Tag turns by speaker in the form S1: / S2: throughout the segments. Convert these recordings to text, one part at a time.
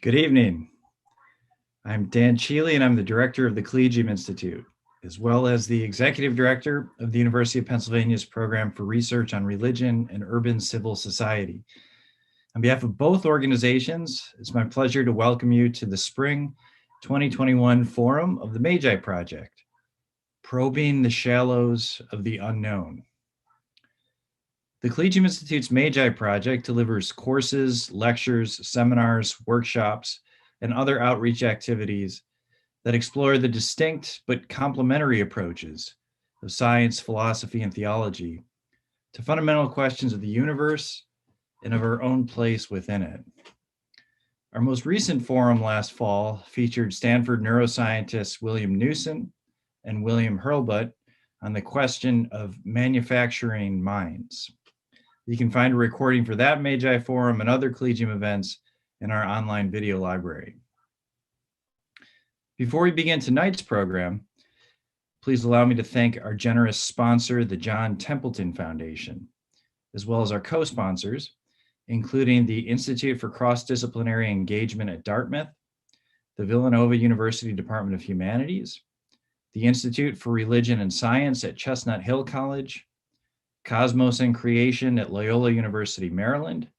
S1: Good evening. I'm Dan Cheeley, and I'm the director of the Collegium Institute, as well as the executive director of the University of Pennsylvania's program for research on religion and urban civil society. On behalf of both organizations, it's my pleasure to welcome you to the Spring 2021 Forum of the Magi Project, Probing the Shallows of the Unknown. The Collegium Institute's Magi Project delivers courses, lectures, seminars, workshops, and other outreach activities that explore the distinct but complementary approaches of science, philosophy, and theology to fundamental questions of the universe and of our own place within it. Our most recent forum last fall featured Stanford neuroscientists William Newson and William Hurlbut on the question of manufacturing minds. You can find a recording for that Magi Forum and other Collegium events in our online video library. Before we begin tonight's program, please allow me to thank our generous sponsor, the John Templeton Foundation, as well as our co-sponsors, including the Institute for Cross-Disciplinary Engagement at Dartmouth, the Villanova University Department of Humanities, the Institute for Religion and Science at Chestnut Hill College, Cosmos and Creation at Loyola University, Maryland,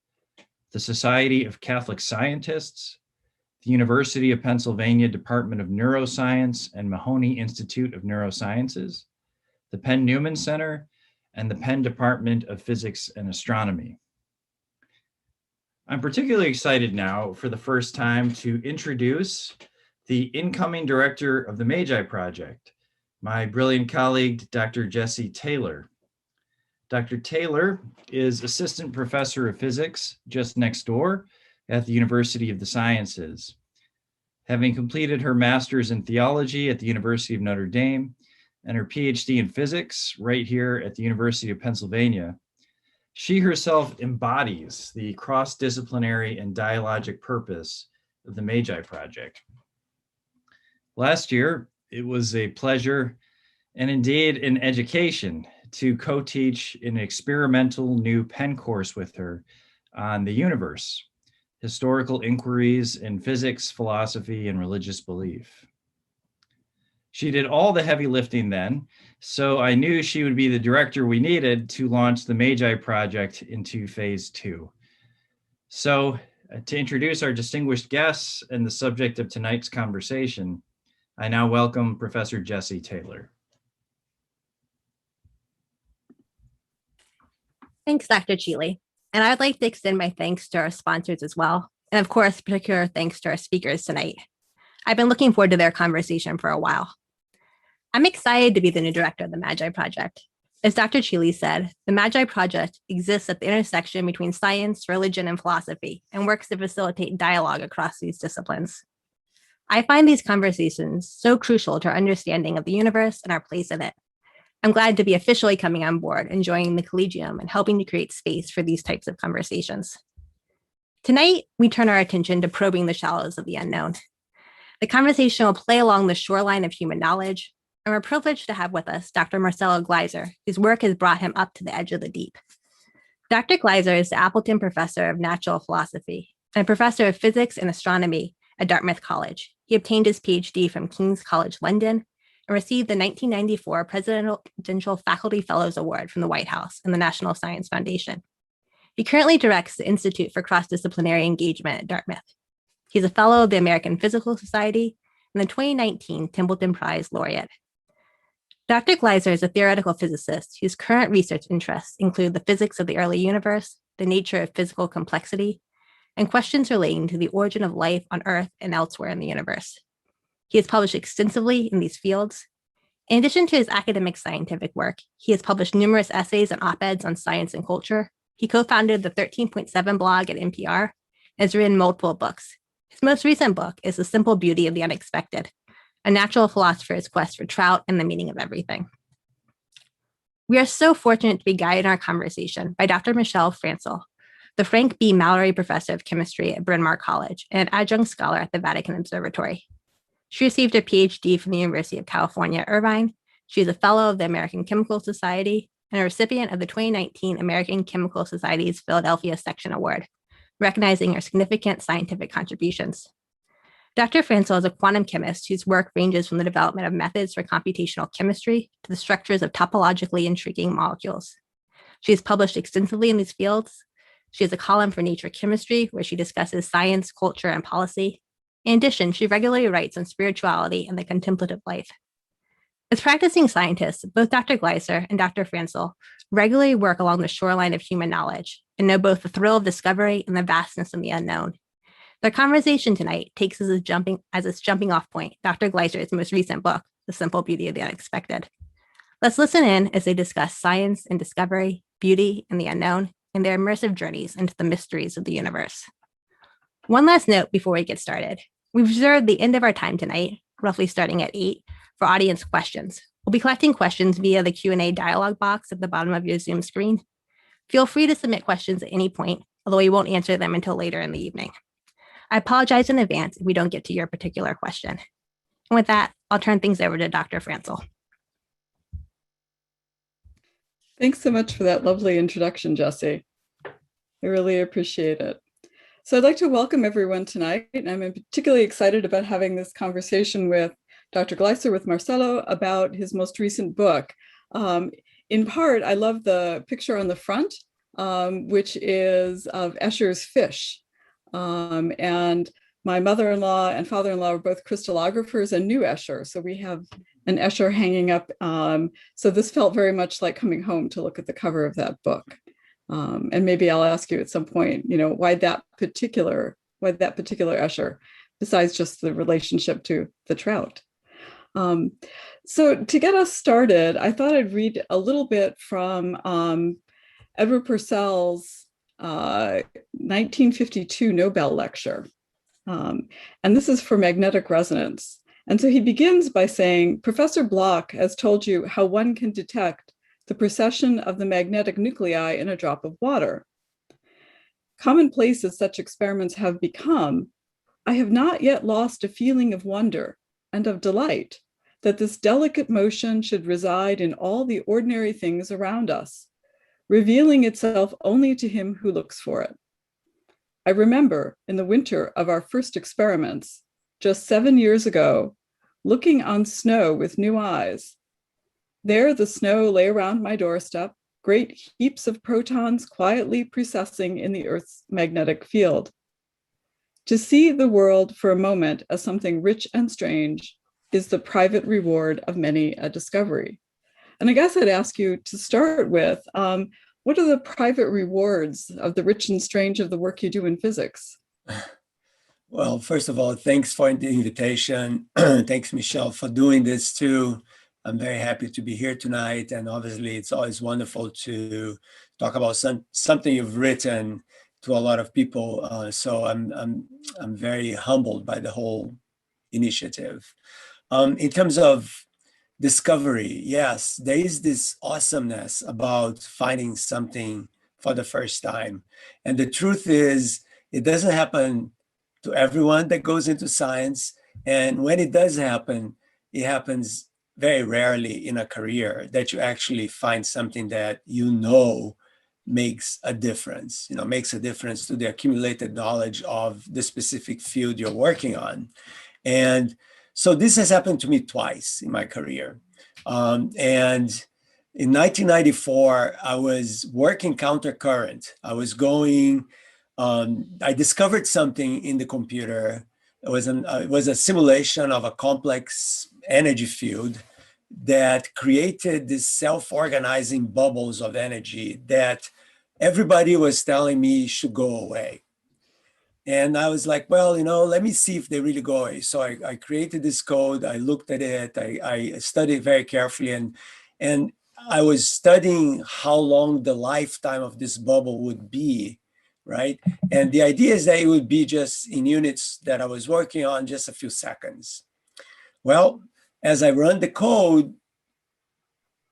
S1: the Society of Catholic Scientists, the University of Pennsylvania Department of Neuroscience and Mahoney Institute of Neurosciences, the Penn Newman Center, and the Penn Department of Physics and Astronomy. I'm particularly excited now for the first time to introduce the incoming director of the Magi Project, my brilliant colleague, Dr. Jesse Taylor. Dr. Taylor is assistant professor of physics just next door at the University of the Sciences. Having completed her master's in theology at the University of Notre Dame and her PhD in physics right here at the University of Pennsylvania, she herself embodies the cross-disciplinary and dialogic purpose of the Magi Project. Last year, it was a pleasure and indeed an education to co-teach an experimental new Penn course with her on the universe, historical inquiries in physics, philosophy, and religious belief. She did all the heavy lifting then, so I knew she would be the director we needed to launch the Magi Project into phase 2. So to introduce our distinguished guests and the subject of tonight's conversation, I now welcome Professor Jesse Taylor.
S2: Thanks, Dr. Cheeley. And I'd like to extend my thanks to our sponsors as well. And of course, particular thanks to our speakers tonight. I've been looking forward to their conversation for a while. I'm excited to be the new director of the Magi Project. As Dr. Cheeley said, the Magi Project exists at the intersection between science, religion, and philosophy, and works to facilitate dialogue across these disciplines. I find these conversations so crucial to our understanding of the universe and our place in it. I'm glad to be officially coming on board and joining the Collegium and helping to create space for these types of conversations. Tonight, we turn our attention to probing the shallows of the unknown. The conversation will play along the shoreline of human knowledge, and we're privileged to have with us Dr. Marcelo Gleiser, whose work has brought him up to the edge of the deep. Dr. Gleiser is the Appleton Professor of Natural Philosophy and Professor of Physics and Astronomy at Dartmouth College. He obtained his PhD from King's College London and received the 1994 Presidential Faculty Fellows Award from the White House and the National Science Foundation. He currently directs the Institute for Cross-Disciplinary Engagement at Dartmouth. He's a fellow of the American Physical Society and the 2019 Templeton Prize laureate. Dr. Gleiser is a theoretical physicist whose current research interests include the physics of the early universe, the nature of physical complexity, and questions relating to the origin of life on Earth and elsewhere in the universe. He has published extensively in these fields. In addition to his academic scientific work, he has published numerous essays and op-eds on science and culture. He co-founded the 13.7 blog at NPR and has written multiple books. His most recent book is The Simple Beauty of the Unexpected, a natural philosopher's quest for trout and the meaning of everything. We are so fortunate to be guided in our conversation by Dr. Michelle Francel, the Frank B. Mallory Professor of Chemistry at Bryn Mawr College and an adjunct scholar at the Vatican Observatory. She received a PhD from the University of California, Irvine. She is a fellow of the American Chemical Society and a recipient of the 2019 American Chemical Society's Philadelphia Section Award recognizing her significant scientific contributions. Dr. Francel is a quantum chemist whose work ranges from the development of methods for computational chemistry to the structures of topologically intriguing molecules. She has published extensively in these fields. She has a column for Nature Chemistry, where she discusses science, culture, and policy. In addition, she regularly writes on spirituality and the contemplative life. As practicing scientists, both Dr. Gleiser and Dr. Francel regularly work along the shoreline of human knowledge and know both the thrill of discovery and the vastness of the unknown. Their conversation tonight takes as its jumping off point Dr. Gleiser's most recent book, The Simple Beauty of the Unexpected. Let's listen in as they discuss science and discovery, beauty and the unknown, and their immersive journeys into the mysteries of the universe. One last note before we get started. We've reserved the end of our time tonight, roughly starting at 8, for audience questions. We'll be collecting questions via the Q&A dialog box at the bottom of your Zoom screen. Feel free to submit questions at any point, although we won't answer them until later in the evening. I apologize in advance if we don't get to your particular question. And with that, I'll turn things over to Dr. Francel.
S3: Thanks so much for that lovely introduction, Jessie. I really appreciate it. So I'd like to welcome everyone tonight, and I'm particularly excited about having this conversation with Dr. Gleiser, with Marcelo, about his most recent book. In part, I love the picture on the front, which is of Escher's fish. And my mother-in-law and father-in-law were both crystallographers and knew Escher. So we have an Escher hanging up. So this felt very much like coming home to look at the cover of that book. And maybe I'll ask you at some point, why that particular Escher, besides just the relationship to the trout. So to get us started, I thought I'd read a little bit from Edward Purcell's 1952 Nobel lecture. And this is for magnetic resonance. And so he begins by saying, Professor Bloch has told you how one can detect the precession of the magnetic nuclei in a drop of water. Commonplace as such experiments have become, I have not yet lost a feeling of wonder and of delight that this delicate motion should reside in all the ordinary things around us, revealing itself only to him who looks for it. I remember in the winter of our first experiments, just 7 years ago, looking on snow with new eyes. There the snow lay around my doorstep, great heaps of protons quietly precessing in the Earth's magnetic field. To see the world for a moment as something rich and strange is the private reward of many a discovery. And I guess I'd ask you to start with, what are the private rewards of the rich and strange of the work you do in physics?
S4: Well, first of all, thanks for the invitation. Thanks, Michelle, for doing this too. I'm very happy to be here tonight. And obviously, it's always wonderful to talk about something you've written to a lot of people. So I'm very humbled by the whole initiative. In terms of discovery, yes, there is this awesomeness about finding something for the first time. And the truth is, it doesn't happen to everyone that goes into science. And when it does happen, it happens very rarely in a career that you actually find something that makes a difference, makes a difference to the accumulated knowledge of the specific field you're working on. And so this has happened to me twice in my career. And in 1994, I was working countercurrent. I discovered something in the computer. It was a simulation of a complex energy field that created these self-organizing bubbles of energy that everybody was telling me should go away. And I was like, well, let me see if they really go away. So I created this code, I looked at it, I studied very carefully, and I was studying how long the lifetime of this bubble would be, right? And the idea is that it would be just in units that I was working on, just a few seconds. Well, as I run the code,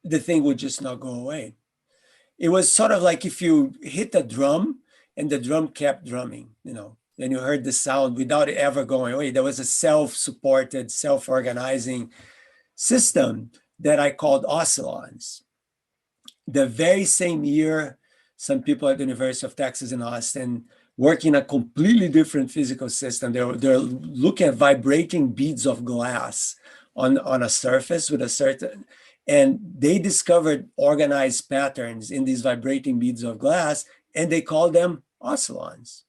S4: the thing would just not go away. It was sort of like if you hit a drum and the drum kept drumming, then you heard the sound without it ever going away. There was a self-supported, self-organizing system that I called oscillons. The very same year, some people at the University of Texas in Austin working a completely different physical system. They're looking at vibrating beads of glass on a surface with a certain, and they discovered organized patterns in these vibrating beads of glass, and they called them oscillons.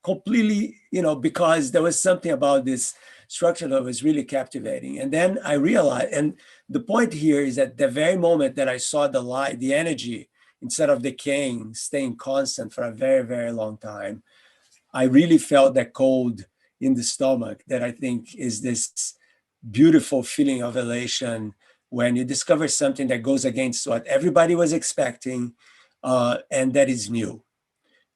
S4: Completely, because there was something about this structure that was really captivating. And then I realized, and the point here is that the very moment that I saw the light, the energy, instead of decaying, staying constant for a very, very long time, I really felt that cold in the stomach that I think is this beautiful feeling of elation when you discover something that goes against what everybody was expecting, and that is new.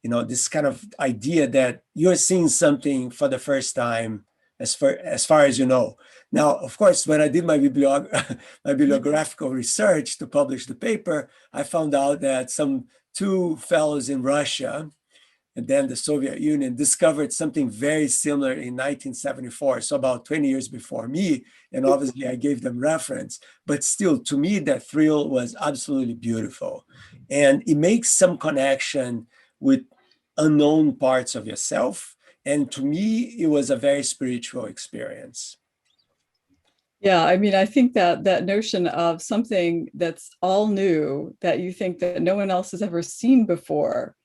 S4: This kind of idea that you're seeing something for the first time, as far as you know. Now, of course, when I did my bibliographical research to publish the paper, I found out that some two fellows in Russia and then the Soviet Union discovered something very similar in 1974, so about 20 years before me, and obviously I gave them reference, but still, to me, that thrill was absolutely beautiful. And it makes some connection with unknown parts of yourself, and to me, it was a very spiritual experience.
S3: Yeah, I mean, I think that notion of something that's all new that you think that no one else has ever seen before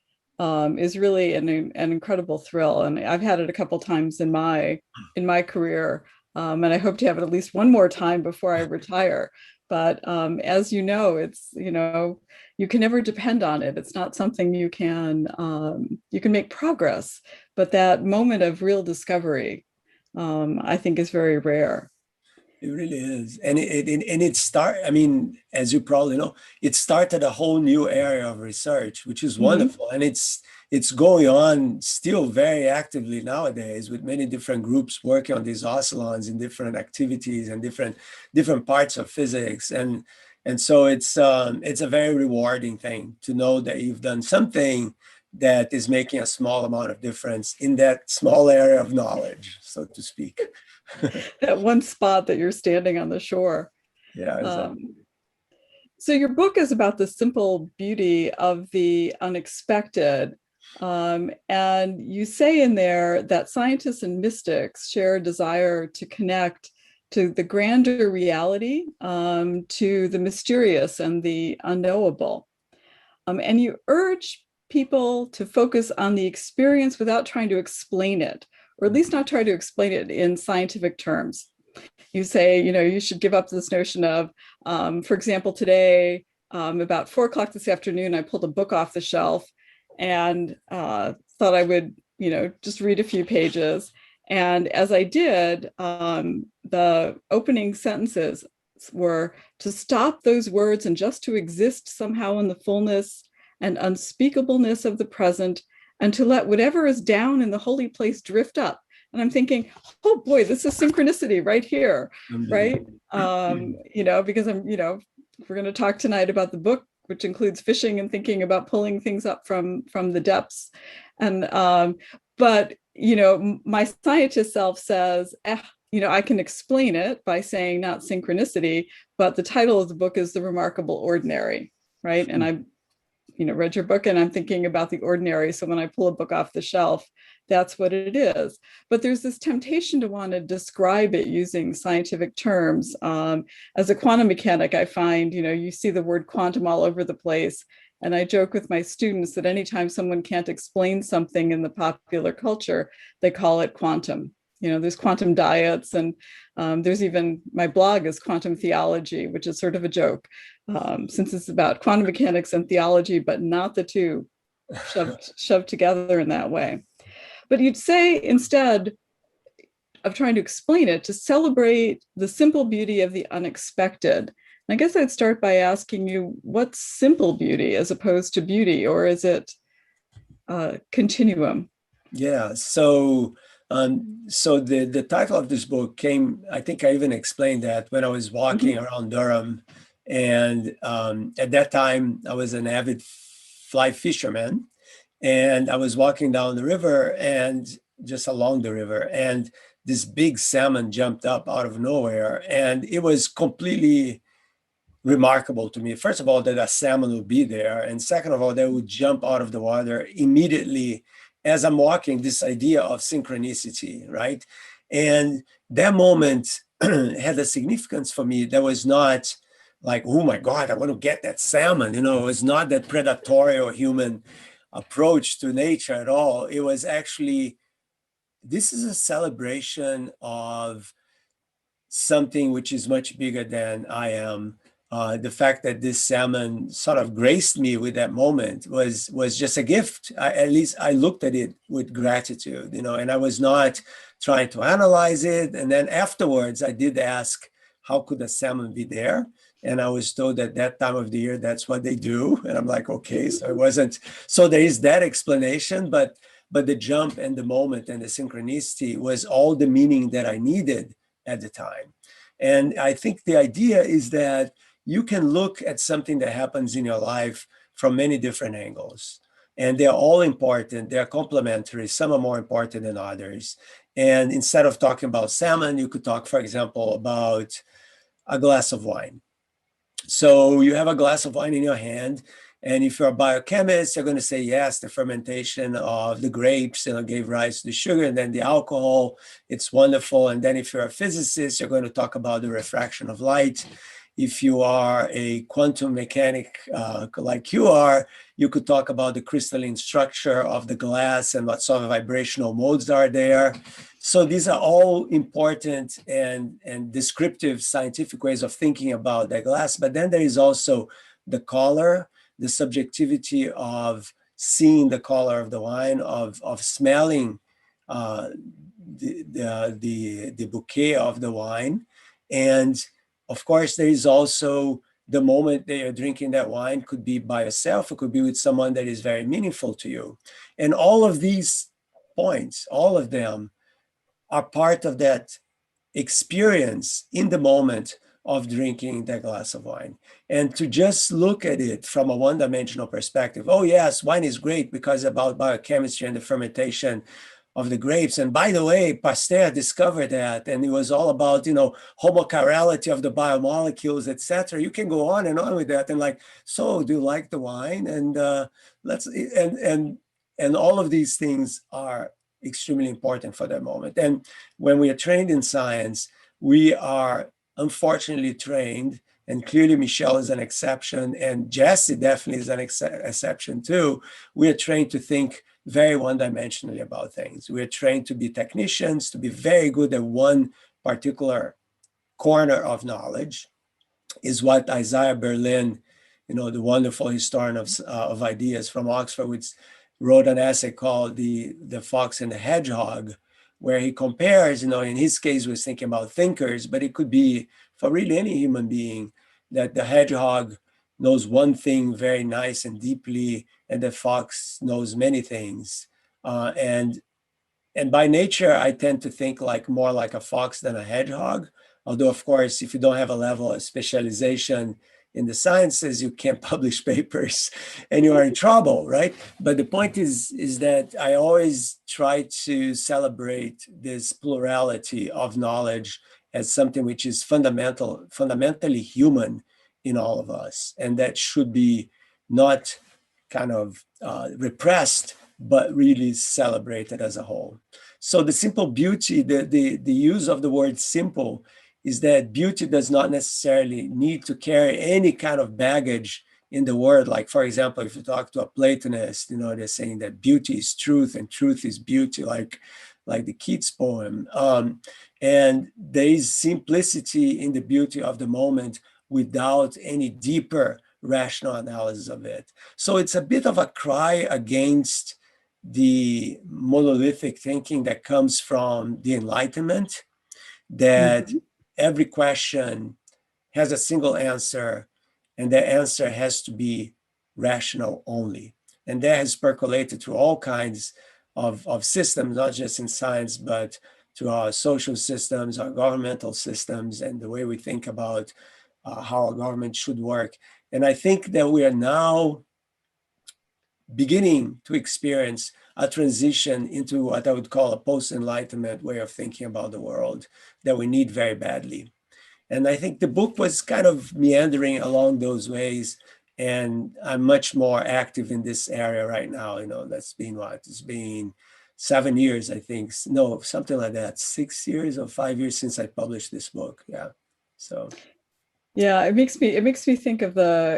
S3: is really an incredible thrill. And I've had it a couple times in my career, and I hope to have it at least one more time before I retire. But as you know, it's you can never depend on it. It's not something you can make progress, but that moment of real discovery, I think, is very rare.
S4: It really is. And I mean, as you probably know, it started a whole new area of research, which is wonderful. Mm-hmm. And it's going on still very actively nowadays with many different groups working on these oscillons in different activities and different parts of physics. And so it's a very rewarding thing to know that you've done something that is making a small amount of difference in that small area of knowledge, so to speak.
S3: That one spot that you're standing on the shore.
S4: Yeah, exactly.
S3: So your book is about the simple beauty of the unexpected. And you say in there that scientists and mystics share a desire to connect to the grander reality, to the mysterious and the unknowable. And you urge people to focus on the experience without trying to explain it, or at least not try to explain it in scientific terms. You say, you should give up this notion of, for example, today, about 4:00 this afternoon, I pulled a book off the shelf and thought I would, just read a few pages. And as I did, the opening sentences were to stop those words and just to exist somehow in the fullness and unspeakableness of the present, and to let whatever is down in the holy place drift up. And I'm thinking, oh boy, this is synchronicity right here, right? Because we're going to talk tonight about the book, which includes fishing and thinking about pulling things up from the depths. And but my scientist self says, I can explain it by saying not synchronicity, but the title of the book is The Remarkable Ordinary, right? And I read your book and I'm thinking about the ordinary. So when I pull a book off the shelf, that's what it is. But there's this temptation to want to describe it using scientific terms. As a quantum mechanic, I find, you see the word quantum all over the place. And I joke with my students that anytime someone can't explain something in the popular culture, they call it quantum. There's quantum diets, and there's even, my blog is Quantum Theology, which is sort of a joke, since it's about quantum mechanics and theology, but not the two shoved together in that way. But you'd say, instead of trying to explain it, to celebrate the simple beauty of the unexpected. And I guess I'd start by asking you, what's simple beauty as opposed to beauty, or is it a continuum?
S4: Yeah, so the title of this book came, I think I even explained that when I was walking around Durham. And at that time, I was an avid fly fisherman. And I was walking down the river and just along the river. And this big salmon jumped up out of nowhere. And it was completely remarkable to me. First of all, that a salmon would be there. And second of all, they would jump out of the water immediately as I'm walking, this idea of synchronicity, right? And that moment had a significance for me that was not like, oh my God, I want to get that salmon. You know, it was not that predatory or human approach to nature at all. It was actually, this is a celebration of something which is much bigger than I am. The fact that this salmon sort of graced me with that moment was just a gift. At least I looked at it with gratitude, you know, and I was not trying to analyze it. And then afterwards, I did ask, how could a salmon be there? And I was told that that time of the year, that's what they do. And I'm like, okay, so it wasn't. So there is that explanation, but the jump and the moment and the synchronicity was all the meaning that I needed at the time. And I think the idea is that you can look at something that happens in your life from many different angles. And they're all important, they're complementary, some are more important than others. And instead of talking about salmon, you could talk, for example, about a glass of wine. So you have a glass of wine in your hand, and if you're a biochemist, you're going to say, yes, the fermentation of the grapes, you know, gave rise to the sugar and then the alcohol. It's wonderful. And then if you're a physicist, you're going to talk about the refraction of light. If you are a quantum mechanic like you are, you could talk about the crystalline structure of the glass and what sort of vibrational modes are there. So these are all important and descriptive scientific ways of thinking about the glass. But then there is also the color, the subjectivity of seeing the color of the wine, of smelling the bouquet of the wine. And of course, there is also the moment that you're drinking that wine. Could be by yourself, it could be with someone that is very meaningful to you. And all of these points, all of them are part of that experience in the moment of drinking that glass of wine. And to just look at it from a one-dimensional perspective, oh yes, wine is great because about biochemistry and the fermentation of the grapes. And by the way, Pasteur discovered that, and it was all about, you know, homochirality of the biomolecules, etc. You can go on and on with that. And like, so do you like the wine? And and all of these things are extremely important for that moment. And when we are trained in science, we are unfortunately trained, and clearly Michelle is an exception, and Jesse definitely is an exception too. We are trained to think very one-dimensionally about things. We are trained to be technicians, to be very good at one particular corner of knowledge, is what Isaiah Berlin, you know, the wonderful historian of ideas from Oxford, which wrote an essay called the Fox and the Hedgehog, where he compares, you know, in his case, he was thinking about thinkers, but it could be for really any human being, that the hedgehog knows one thing very nice and deeply, and the fox knows many things. And by nature, I tend to think like more like a fox than a hedgehog. Although, of course, if you don't have a level of specialization in the sciences, you can't publish papers and you are in trouble, right? But the point is that I always try to celebrate this plurality of knowledge as something which is fundamentally human in all of us. And that should be not kind of repressed, but really celebrated as a whole. So the simple beauty, the use of the word simple, is that beauty does not necessarily need to carry any kind of baggage in the word. Like, for example, if you talk to a Platonist, you know, they're saying that beauty is truth and truth is beauty, like the Keats poem. And there is simplicity in the beauty of the moment without any deeper rational analysis of it. So it's a bit of a cry against the monolithic thinking that comes from the Enlightenment, that every question has a single answer, and that answer has to be rational only. And that has percolated through all kinds of systems, not just in science, but to our social systems, our governmental systems, and the way we think about how our government should work. And I think that we are now beginning to experience a transition into what I would call a post-Enlightenment way of thinking about the world that we need very badly. And I think the book was kind of meandering along those ways. And I'm much more active in this area right now. That's been what? It's been 7 years, I think. No, something like that. 6 years or 5 years since I published this book. Yeah. So.
S3: Yeah, it makes me think of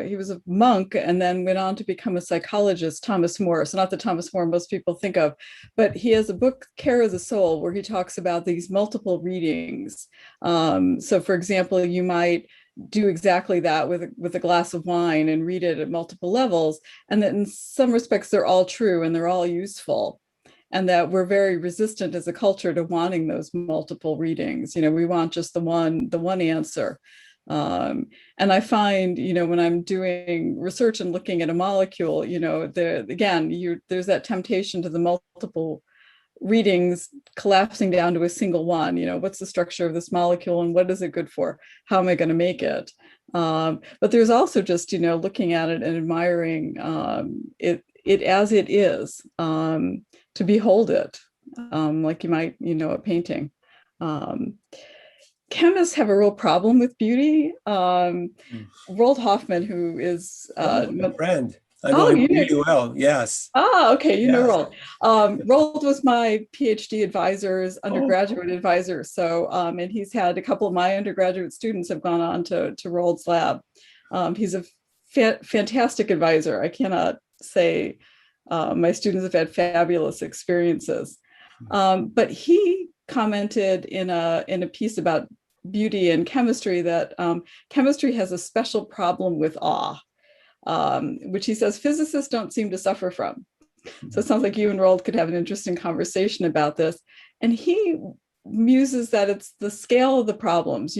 S3: he was a monk and then went on to become a psychologist, Thomas More. So not the Thomas More most people think of, but he has a book, Care of the Soul, where he talks about these multiple readings. So for example, you might do exactly that with a glass of wine and read it at multiple levels. And that in some respects, they're all true and they're all useful. And that we're very resistant as a culture to wanting those multiple readings. We want just the one answer. And I find, when I'm doing research and looking at a molecule, there's that temptation to the multiple readings collapsing down to a single one. What's the structure of this molecule and what is it good for? How am I going to make it? But there's also just, looking at it and admiring it as it is, to behold it, like you might, a painting. Chemists have a real problem with beauty. Roald Hoffman, who is
S4: my friend, I know him really well. Yes.
S3: Oh, okay. You know
S4: Yes.
S3: Roald. Roald was my PhD advisor's undergraduate advisor. So, and he's had a couple of my undergraduate students have gone on to Roald's lab. He's a fantastic advisor. I cannot say my students have had fabulous experiences. But he commented in a piece about beauty and chemistry that chemistry has a special problem with awe, which he says physicists don't seem to suffer from. So it sounds like you and Roald could have an interesting conversation about this. And he muses that it's the scale of the problems.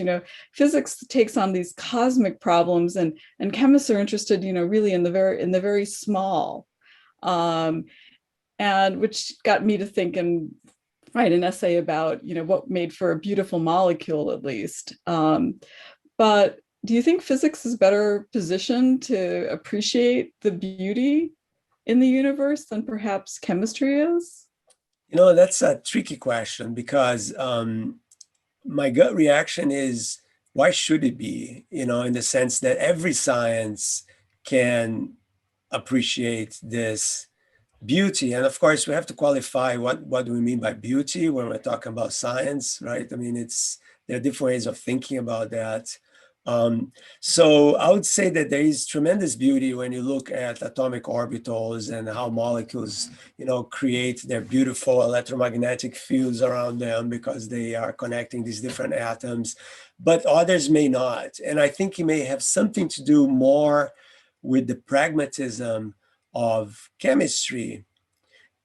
S3: Physics takes on these cosmic problems, and chemists are interested, really in the very small. And which got me to think and write an essay about, what made for a beautiful molecule, at least. But do you think physics is better positioned to appreciate the beauty in the universe than perhaps chemistry is?
S4: That's a tricky question because my gut reaction is, why should it be? In the sense that every science can appreciate this beauty. And of course, we have to qualify what do we mean by beauty when we're talking about science, right? I mean, there are different ways of thinking about that. So I would say that there is tremendous beauty when you look at atomic orbitals and how molecules, create their beautiful electromagnetic fields around them because they are connecting these different atoms, but others may not. And I think it may have something to do more with the pragmatism of chemistry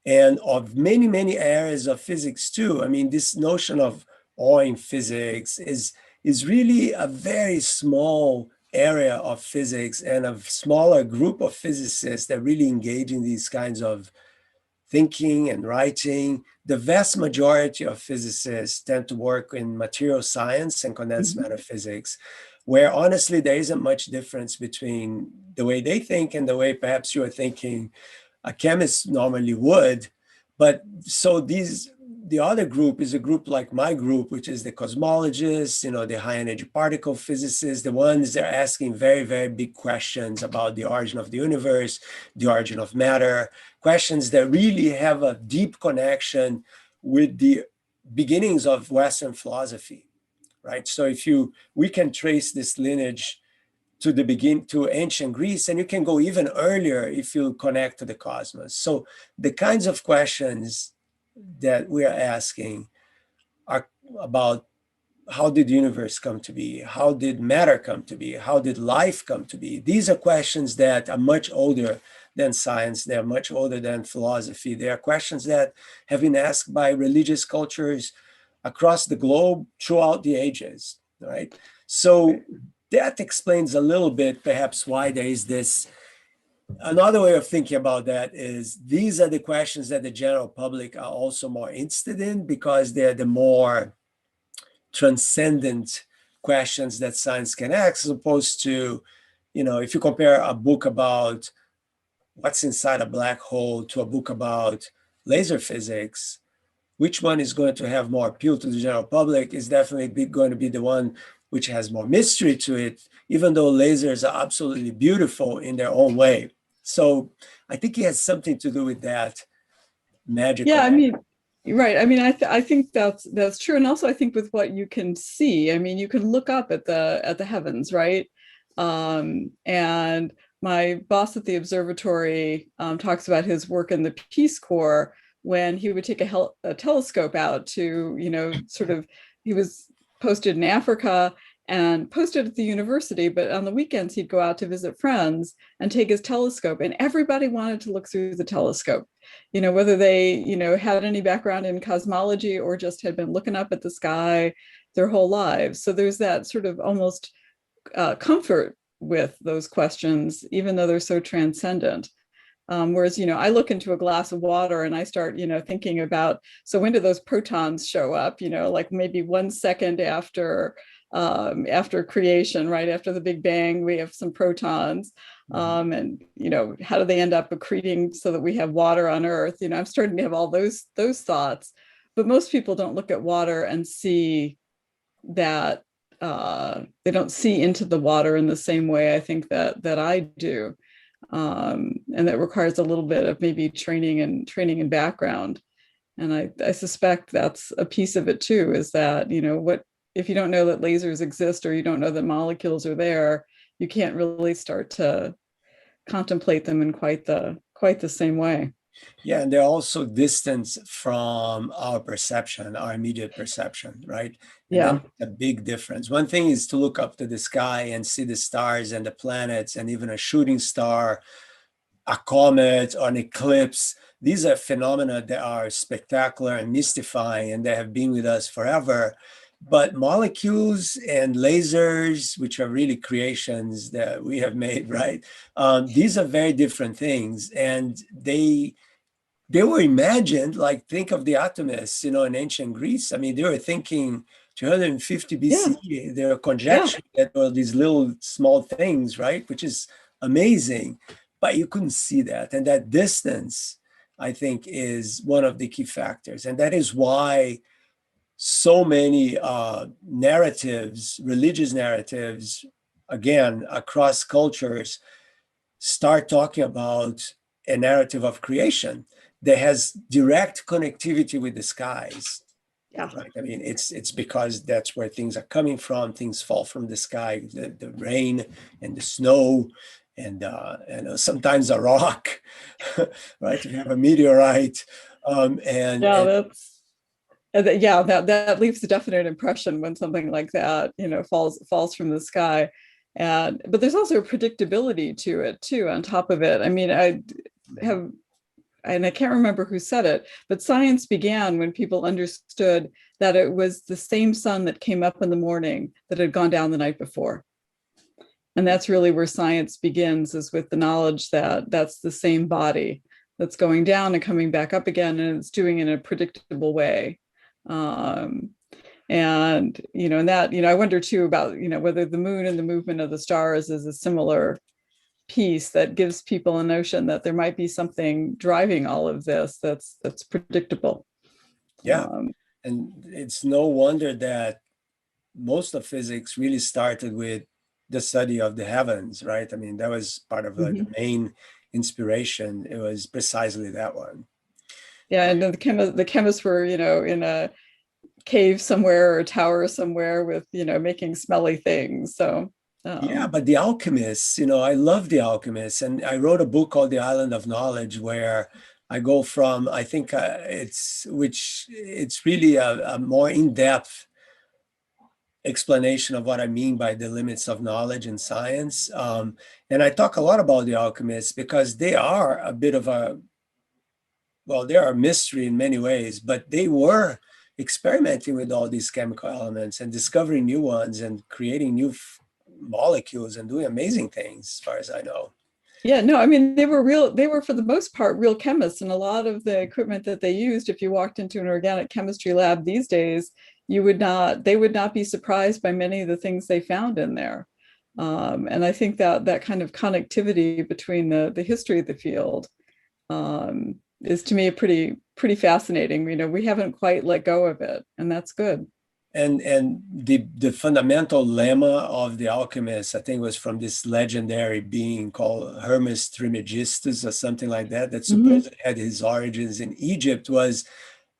S4: and of many, many areas of physics too. I mean, this notion of awe in physics is really a very small area of physics and a smaller group of physicists that really engage in these kinds of thinking and writing. The vast majority of physicists tend to work in material science and condensed matter physics, where honestly, there isn't much difference between the way they think and the way perhaps you're thinking a chemist normally would. But so the other group is a group like my group, which is the cosmologists, the high energy particle physicists, the ones that are asking very, very big questions about the origin of the universe, the origin of matter, questions that really have a deep connection with the beginnings of Western philosophy, right? So we can trace this lineage to ancient Greece, and you can go even earlier if you connect to the cosmos. So the kinds of questions that we are asking are about how did the universe come to be? How did matter come to be? How did life come to be? These are questions that are much older than science. They're much older than philosophy. They are questions that have been asked by religious cultures across the globe throughout the ages, right? So that explains a little bit perhaps why there is this. Another way of thinking about that is these are the questions that the general public are also more interested in because they're the more transcendent questions that science can ask, as opposed to, if you compare a book about what's inside a black hole to a book about laser physics, which one is going to have more appeal to the general public is definitely going to be the one which has more mystery to it, even though lasers are absolutely beautiful in their own way. So I think it has something to do with that magical.
S3: Yeah, I mean, right. I mean, I think that's true. And also I think with what you can see, I mean, you can look up at the heavens, right? And my boss at the observatory talks about his work in the Peace Corps when he would take a telescope out to, sort of, he was posted in Africa and posted at the university, but on the weekends he'd go out to visit friends and take his telescope, and everybody wanted to look through the telescope, whether they, had any background in cosmology or just had been looking up at the sky their whole lives. So there's that sort of almost comfort with those questions, even though they're so transcendent. Whereas, I look into a glass of water and I start, thinking about, so when do those protons show up, like maybe 1 second after creation, right after the Big Bang, we have some protons. And, how do they end up accreting so that we have water on Earth? I'm starting to have all those thoughts, but most people don't look at water and see that they don't see into the water in the same way I think that I do. And that requires a little bit of maybe training and background. And I suspect that's a piece of it too, is that, what if you don't know that lasers exist or you don't know that molecules are there, you can't really start to contemplate them in quite the same way.
S4: Yeah, and they're also distant from our perception, our immediate perception, right? And
S3: Yeah.
S4: that's a big difference. One thing is to look up to the sky and see the stars and the planets and even a shooting star, a comet or an eclipse. These are phenomena that are spectacular and mystifying, and they have been with us forever. But molecules and lasers, which are really creations that we have made, right? These are very different things, and they were imagined, like think of the attumists, in ancient Greece. I mean, they were thinking 250 BC. Yeah. They were conjecturing that there were these little small things, right? Which is amazing, but you couldn't see that. And that distance, I think, is one of the key factors. And that is why so many narratives, religious narratives, again, across cultures, start talking about a narrative of creation that has direct connectivity with the skies.
S3: Yeah.
S4: Right. I mean, it's because that's where things are coming from. Things fall from the sky, the rain and the snow, and sometimes a rock, right? You have a meteorite,
S3: that leaves a definite impression when something like that, falls from the sky. But there's also a predictability to it too, on top of it. I mean, and I can't remember who said it, but science began when people understood that it was the same sun that came up in the morning that had gone down the night before. And that's really where science begins, is with the knowledge that that's the same body that's going down and coming back up again, and it's doing it in a predictable way. And that, I wonder too about, whether the moon and the movement of the stars is a similar piece that gives people a notion that there might be something driving all of this that's predictable.
S4: Yeah. And it's no wonder that most of physics really started with the study of the heavens, right? I mean, that was part of the main inspiration. It was precisely that one.
S3: Yeah, and the chemists were, in a cave somewhere or a tower somewhere with, making smelly things. So
S4: yeah, but the alchemists, I love the alchemists. And I wrote a book called The Island of Knowledge, where I go from, I think it's really a more in-depth explanation of what I mean by the limits of knowledge in science. And I talk a lot about the alchemists because they are a bit of they are a mystery in many ways, but they were experimenting with all these chemical elements and discovering new ones and creating new molecules and doing amazing things, as far as I know.
S3: Yeah, no, I mean, they were for the most part real chemists, and a lot of the equipment that they used, if you walked into an organic chemistry lab these days, they would not be surprised by many of the things they found in there. And I think that kind of connectivity between the history of the field is, to me, pretty fascinating. We haven't quite let go of it, and that's good.
S4: And the fundamental lemma of the alchemists, I think, was from this legendary being called Hermes Trismegistus or something like that, that supposedly had his origins in Egypt, was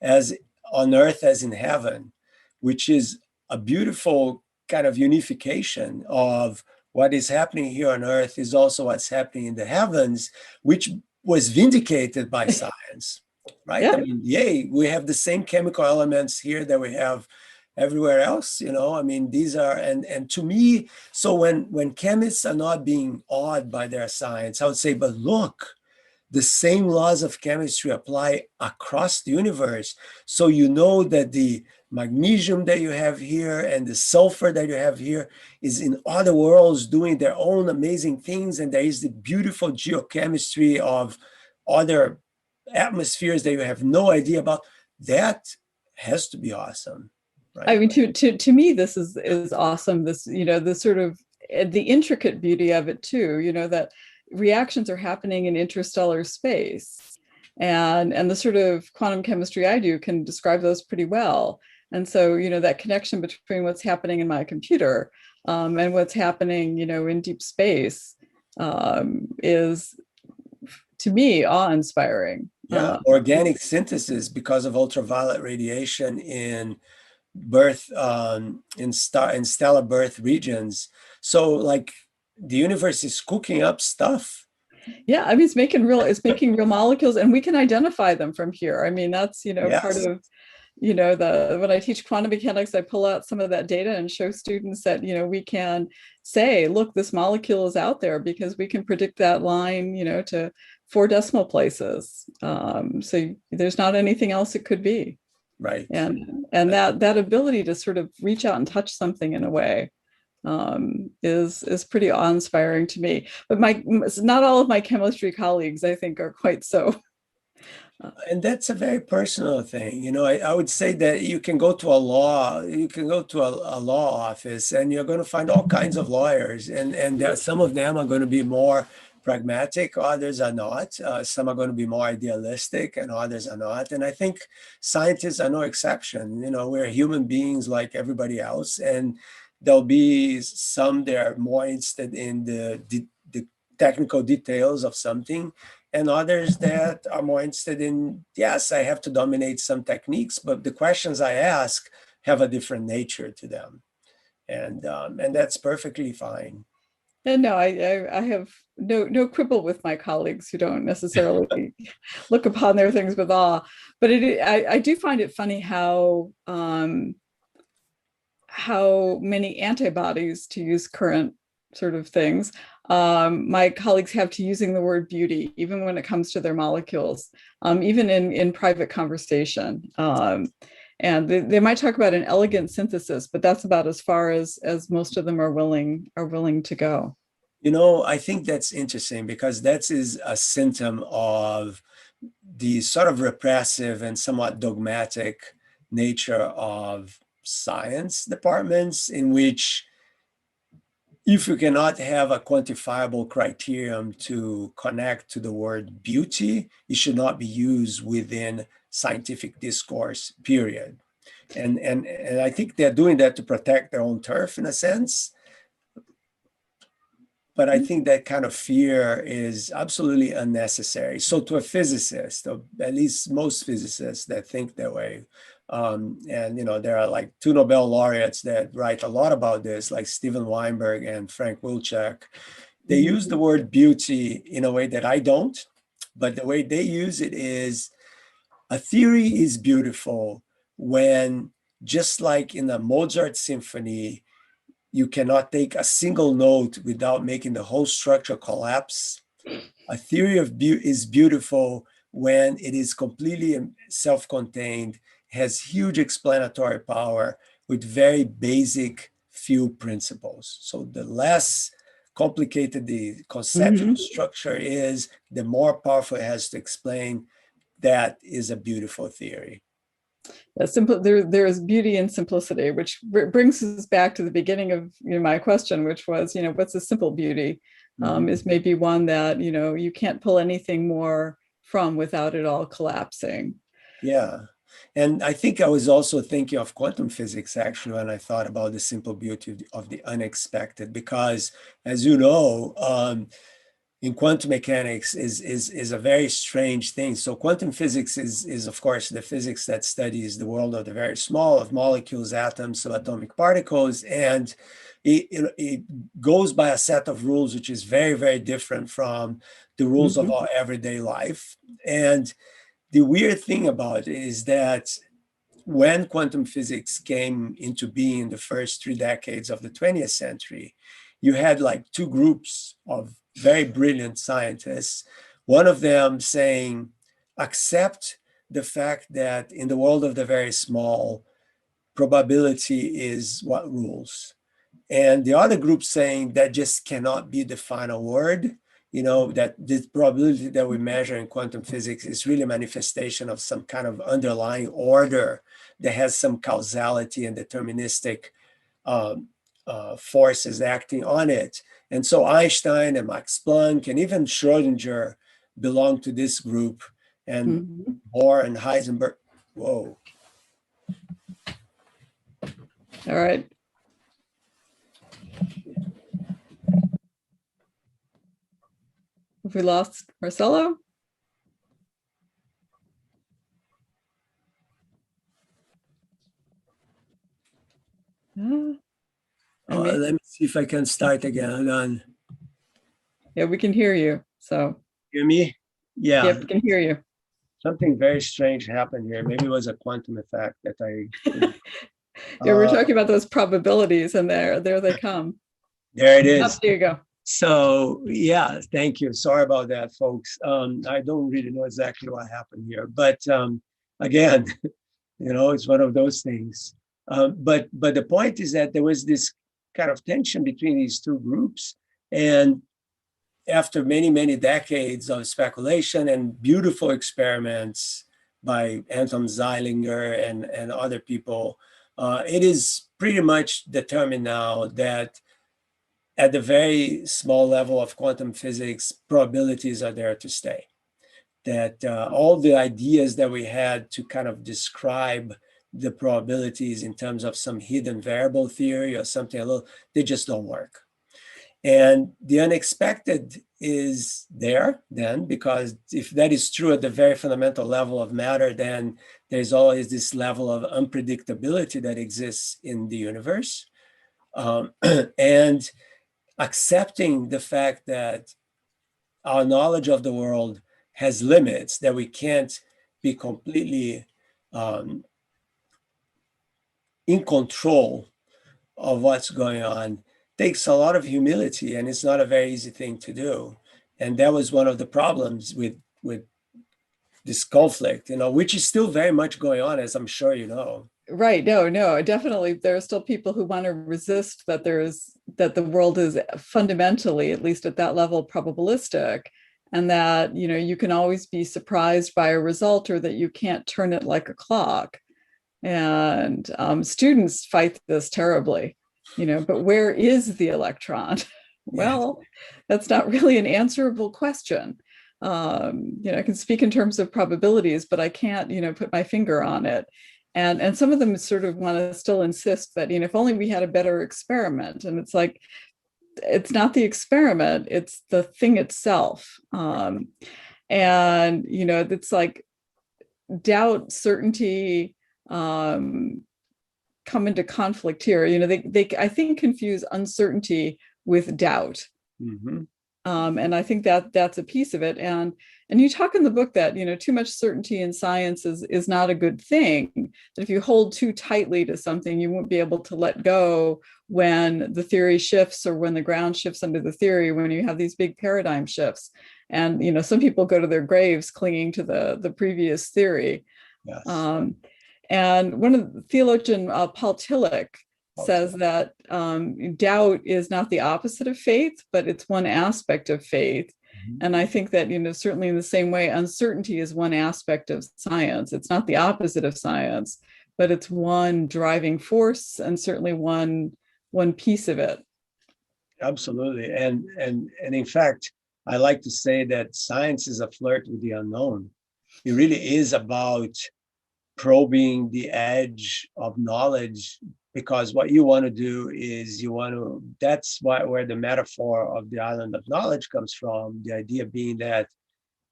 S4: as on earth as in heaven, which is a beautiful kind of unification of what is happening here on earth is also what's happening in the heavens, which was vindicated by science, right?
S3: Yeah.
S4: I mean, yay, we have the same chemical elements here that we have everywhere else, you know. I mean, these are, and to me, so when chemists are not being awed by their science, I would say, but look, the same laws of chemistry apply across the universe. So you know that the magnesium that you have here and the sulfur that you have here is in other worlds doing their own amazing things. And there is the beautiful geochemistry of other atmospheres that you have no idea about. That has to be awesome. Right.
S3: I mean, to me, this is awesome. This, you know, the sort of the intricate beauty of it too, you know, that reactions are happening in interstellar space, and the sort of quantum chemistry I do can describe those pretty well. And so, you know, that connection between what's happening in my computer and what's happening, you know, in deep space is, to me, awe-inspiring.
S4: Yeah, organic synthesis because of ultraviolet radiation in birth in stellar birth regions. So like the universe is cooking up stuff.
S3: Yeah, I mean, it's making real molecules, and we can identify them from here. I mean, that's, you know,
S4: Yes.
S3: part of, you know, when I teach quantum mechanics, I pull out some of that data and show students that, you know, we can say, look, this molecule is out there because we can predict that line, you know, to 4 decimal places. So there's not anything else it could be.
S4: Right.
S3: And that ability to sort of reach out and touch something in a way is pretty awe-inspiring to me. But not all of my chemistry colleagues, I think, are quite so.
S4: And that's a very personal thing. You know, I would say that you can go to a law office and you're going to find all kinds of lawyers, and some of them are going to be more pragmatic, others are not. Some are going to be more idealistic and others are not. And I think scientists are no exception. You know, we're human beings like everybody else, and there'll be some that are more interested in the technical details of something, and others that are more interested in, yes, I have to dominate some techniques, but the questions I ask have a different nature to them. And that's perfectly fine.
S3: And no, I have no quibble with my colleagues who don't necessarily look upon their things with awe. But I do find it funny how many antibodies, to use current sort of things, my colleagues have to using the word beauty, even when it comes to their molecules, even in private conversation. And they might talk about an elegant synthesis, but that's about as far as most of them are willing to go.
S4: You know, I think that's interesting because that is a symptom of the sort of repressive and somewhat dogmatic nature of science departments, in which if you cannot have a quantifiable criterion to connect to the word beauty, it should not be used within scientific discourse, period. And I think they're doing that to protect their own turf in a sense. But I think that kind of fear is absolutely unnecessary. So to a physicist, or at least most physicists that think that way, and you know, there are like 2 Nobel laureates that write a lot about this, like Steven Weinberg and Frank Wilczek. They use the word beauty in a way that I don't, but the way they use it is, a theory is beautiful when, just like in a Mozart symphony, you cannot take a single note without making the whole structure collapse. A theory of beauty is beautiful when it is completely self-contained, has huge explanatory power with very basic few principles. So the less complicated the conceptual structure is, the more powerful it has to explain. That is a beautiful theory.
S3: There is beauty in simplicity, which brings us back to the beginning of, you know, my question, which was, you know, what's a simple beauty? Is maybe one that, you know, you can't pull anything more from without it all collapsing.
S4: Yeah. And I think I was also thinking of quantum physics actually when I thought about the simple beauty of the unexpected, because as you know, in quantum mechanics is a very strange thing. So quantum physics is of course the physics that studies the world of the very small, of molecules, atoms, subatomic particles, and it goes by a set of rules which is very, very different from the rules of our everyday life. And the weird thing about it is that when quantum physics came into being in the first 3 decades of the 20th century, you had like two groups of very brilliant scientists, one of them saying, accept the fact that in the world of the very small, probability is what rules. And the other group saying that just cannot be the final word, that the probability that we measure in quantum physics is really a manifestation of some kind of underlying order that has some causality and deterministic forces acting on it. And so Einstein and Max Planck and even Schrodinger belong to this group, and Bohr and Heisenberg. Whoa.
S3: All right. Have we lost Marcelo?
S4: Let me see if I can start again. Hold on.
S3: Yeah, we can hear you. So
S4: Hear me? Yeah.
S3: Yep, we can hear you.
S4: Something very strange happened here. Maybe it was a quantum effect that I.
S3: Yeah, we're talking about those probabilities, and there they come.
S4: There it is.
S3: There you go.
S4: So yeah, thank you. Sorry about that, folks. I don't really know exactly what happened here, but again, it's one of those things. But the point is that there was this kind of tension between these two groups, and after many, many decades of speculation and beautiful experiments by Anton Zeilinger and other people, it is pretty much determined now that at the very small level of quantum physics, probabilities are there to stay. That all the ideas that we had to kind of describe the probabilities in terms of some hidden variable theory or something, they just don't work. And the unexpected is there then, because if that is true at the very fundamental level of matter, then there's always this level of unpredictability that exists in the universe. And accepting the fact that our knowledge of the world has limits, that we can't be completely in control of what's going on, takes a lot of humility, and it's not a very easy thing to do. And that was one of the problems with this conflict, which is still very much going on, as I'm sure you know.
S3: Right. No, definitely. There are still people who want to resist that the world is fundamentally, at least at that level, probabilistic, and that, you can always be surprised by a result, or that you can't turn it like a clock. And students fight this terribly, but where is the electron? Well, that's not really an answerable question. I can speak in terms of probabilities, but I can't, put my finger on it. And some of them sort of want to still insist that, if only we had a better experiment. And it's like, it's not the experiment, it's the thing itself. And, it's like doubt, certainty come into conflict here. They I think confuse uncertainty with doubt. And I think that that's a piece of it. And you talk in the book that, too much certainty in science is not a good thing. That if you hold too tightly to something, you won't be able to let go when the theory shifts, or when the ground shifts under the theory, when you have these big paradigm shifts. And, some people go to their graves clinging to the previous theory.
S4: Yes.
S3: And one of the theologian, Paul Tillich, says that doubt is not the opposite of faith, but it's one aspect of faith. And I think that, certainly in the same way, uncertainty is one aspect of science. It's not the opposite of science, but it's one driving force, and certainly one piece of it.
S4: Absolutely. And in fact, I like to say that science is a flirt with the unknown. It really is about probing the edge of knowledge, because what you want to do is that's where the metaphor of the island of knowledge comes from. The idea being that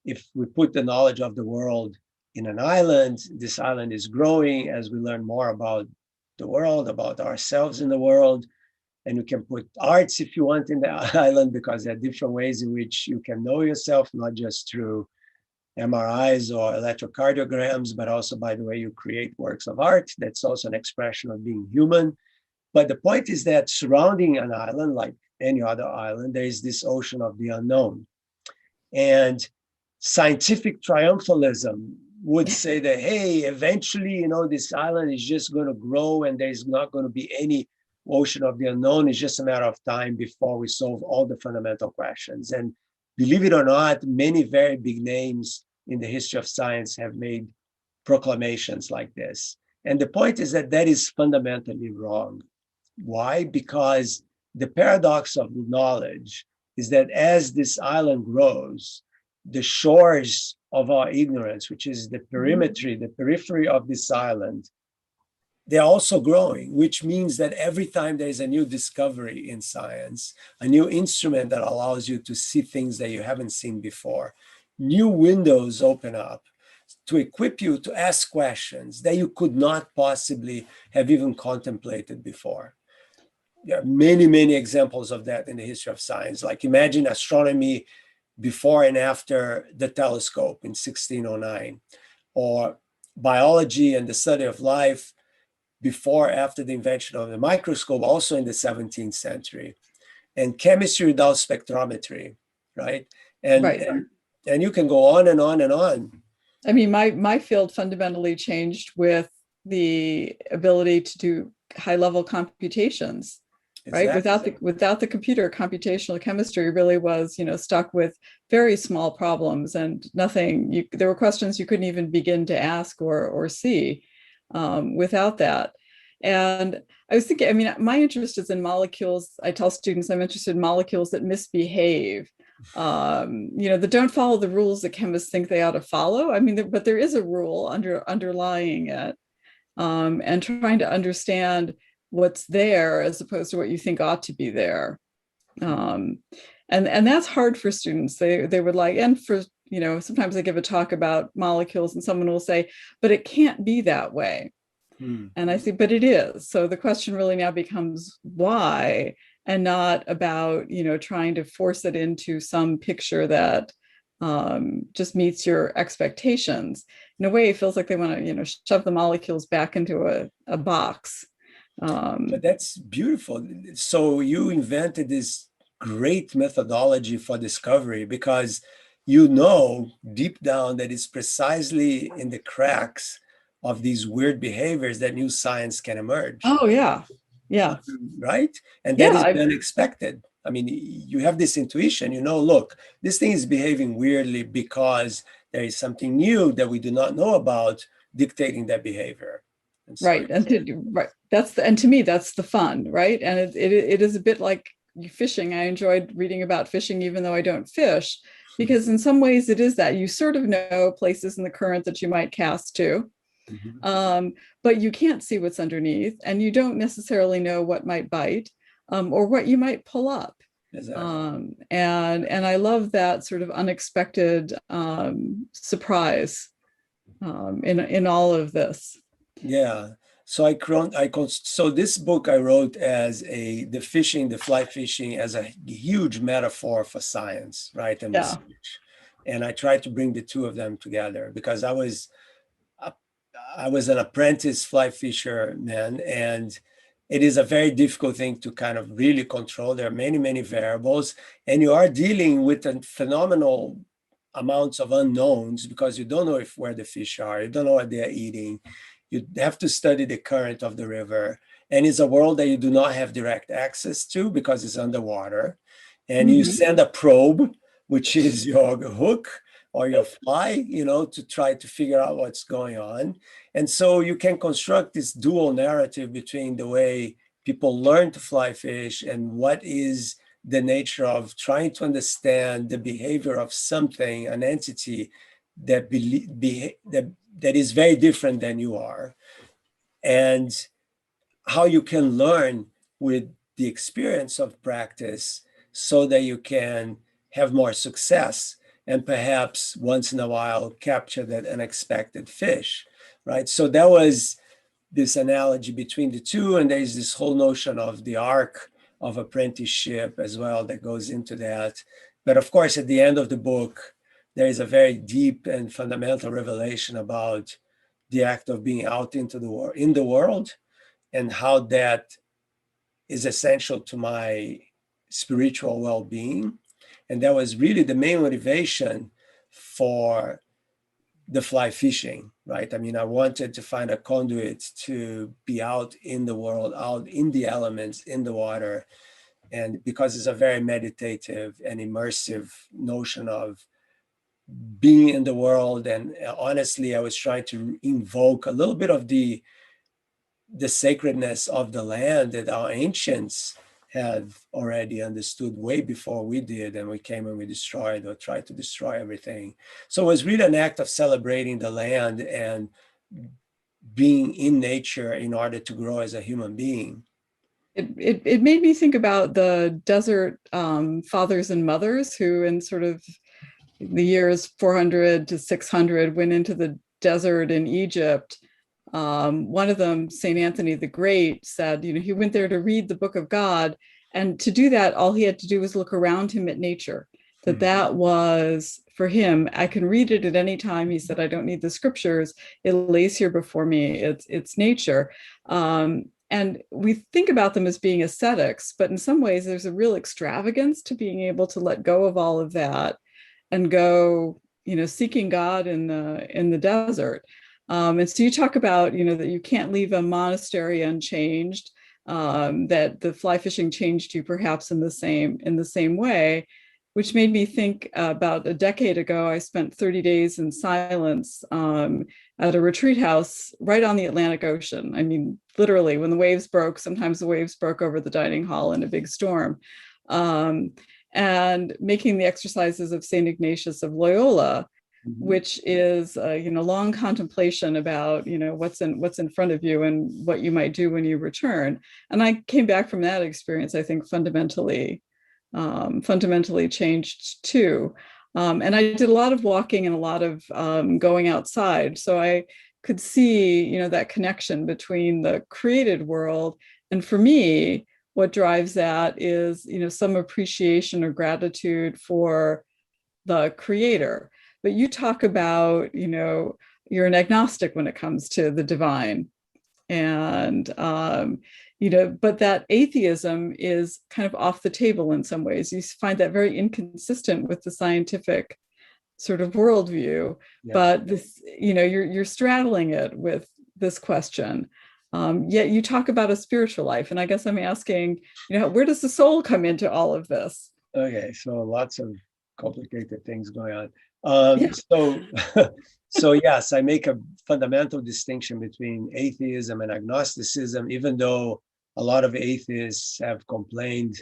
S4: if we put the knowledge of the world in an island, this island is growing as we learn more about the world, about ourselves in the world. And you can put arts if you want in the island, because there are different ways in which you can know yourself, not just through MRIs or electrocardiograms, but also by the way you create works of art. That's also an expression of being human. But the point is that surrounding an island, like any other island, there is this ocean of the unknown. And scientific triumphalism would say that, hey, eventually, this island is just going to grow and there's not going to be any ocean of the unknown. It's just a matter of time before we solve all the fundamental questions. And believe it or not, many very big names in the history of science have made proclamations like this. And the point is that is fundamentally wrong. Why? Because the paradox of knowledge is that as this island grows, the shores of our ignorance, which is the perimetry, the periphery of this island, they're also growing, which means that every time there's a new discovery in science, a new instrument that allows you to see things that you haven't seen before, new windows open up to equip you to ask questions that you could not possibly have even contemplated before. There are many, many examples of that in the history of science. Like imagine astronomy before and after the telescope in 1609, or biology and the study of life before, after the invention of the microscope, also in the 17th century, and chemistry without spectrometry, right? And you can go on and on and on.
S3: I mean, my field fundamentally changed with the ability to do high-level computations. Exactly. Right. Without the computer, computational chemistry really was, stuck with very small problems and nothing. There were questions you couldn't even begin to ask or see without that. And I was thinking, I mean, my interest is in molecules. I tell students I'm interested in molecules that misbehave, that don't follow the rules that chemists think they ought to follow. I mean, but there is a rule underlying it, and trying to understand what's there as opposed to what you think ought to be there. And that's hard for students. They would like, and for, sometimes I give a talk about molecules and someone will say, but it can't be that way. And I say, but it is. So the question really now becomes why, and not about, trying to force it into some picture that just meets your expectations. In a way, it feels like they want to, shove the molecules back into a box.
S4: But that's beautiful. So you invented this great methodology for discovery, because deep down that it's precisely in the cracks of these weird behaviors that new science can emerge.
S3: Oh, yeah. Yeah.
S4: Right? And that is unexpected. I mean, you have this intuition, look, this thing is behaving weirdly because there is something new that we do not know about dictating that behavior.
S3: Right. And to me, that's the fun, right? And it is a bit like fishing. I enjoyed reading about fishing, even though I don't fish, because in some ways it is that you sort of know places in the current that you might cast to, but you can't see what's underneath, and you don't necessarily know what might bite, or what you might pull up. Exactly. And I love that sort of unexpected surprise in all of this.
S4: Yeah. So so this book I wrote as the fly fishing as a huge metaphor for science, right? And research. And I tried to bring the two of them together, because I was an apprentice fly fisherman, and it is a very difficult thing to kind of really control. There are many, many variables, and you are dealing with a phenomenal amounts of unknowns, because you don't know where the fish are, you don't know what they're eating. You have to study the current of the river. And it's a world that you do not have direct access to because it's underwater. And you send a probe, which is your hook or your fly, to try to figure out what's going on. And so you can construct this dual narrative between the way people learn to fly fish and what is the nature of trying to understand the behavior of something, an entity that that is very different than you are, and how you can learn with the experience of practice so that you can have more success and perhaps once in a while capture that unexpected fish, right? So that was this analogy between the two. And there's this whole notion of the arc of apprenticeship as well that goes into that. But of course, at the end of the book, there is a very deep and fundamental revelation about the act of being out into in the world, and how that is essential to my spiritual well-being. And that was really the main motivation for the fly fishing, right? I mean, I wanted to find a conduit to be out in the world, out in the elements, in the water. And because it's a very meditative and immersive notion of being in the world. And honestly, I was trying to invoke a little bit of the sacredness of the land that our ancients had already understood way before we did, and we came and we destroyed or tried to destroy everything. So it was really an act of celebrating the land and being in nature in order to grow as a human being.
S3: It made me think about the desert fathers and mothers who in sort of the years 400 to 600 went into the desert in Egypt. One of them, St. Anthony the Great, said, he went there to read the book of God. And to do that, all he had to do was look around him at nature, that was for him. I can read it at any time. He said, I don't need the scriptures. It lays here before me. It's nature. And we think about them as being ascetics, but in some ways there's a real extravagance to being able to let go of all of that and go, seeking God in the desert. And so you talk about, that you can't leave a monastery unchanged, that the fly fishing changed you perhaps in the same way, which made me think about a decade ago, I spent 30 days in silence at a retreat house right on the Atlantic Ocean. I mean, literally, when the waves broke, sometimes the waves broke over the dining hall in a big storm. And making the exercises of St. Ignatius of Loyola, which is long contemplation about what's in front of you and what you might do when you return. And I came back from that experience, I think, fundamentally changed too. And I did a lot of walking and a lot of going outside, so I could see that connection between the created world, and for me, what drives that is some appreciation or gratitude for the creator. But you talk about, you're an agnostic when it comes to the divine. And, but that atheism is kind of off the table in some ways. You find that very inconsistent with the scientific sort of worldview. Yeah. But this, you're straddling it with this question. Yet you talk about a spiritual life. And I guess I'm asking, where does the soul come into all of this?
S4: Okay, so lots of complicated things going on. So yes, I make a fundamental distinction between atheism and agnosticism, even though a lot of atheists have complained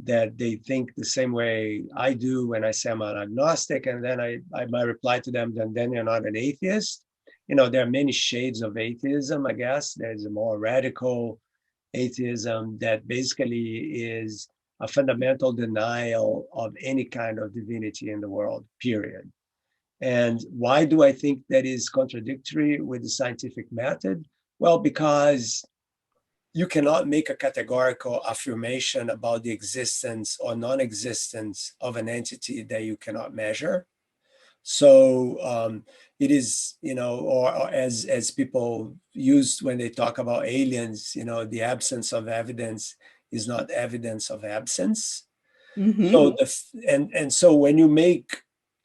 S4: that they think the same way I do when I say I'm an agnostic, and then I might reply to them, then you're not an atheist. There are many shades of atheism, I guess. There's a more radical atheism that basically is a fundamental denial of any kind of divinity in the world, period. And why do I think that is contradictory with the scientific method? Well, because you cannot make a categorical affirmation about the existence or non-existence of an entity that you cannot measure. So it is, or as people use when they talk about aliens, the absence of evidence is not evidence of absence. So so when you make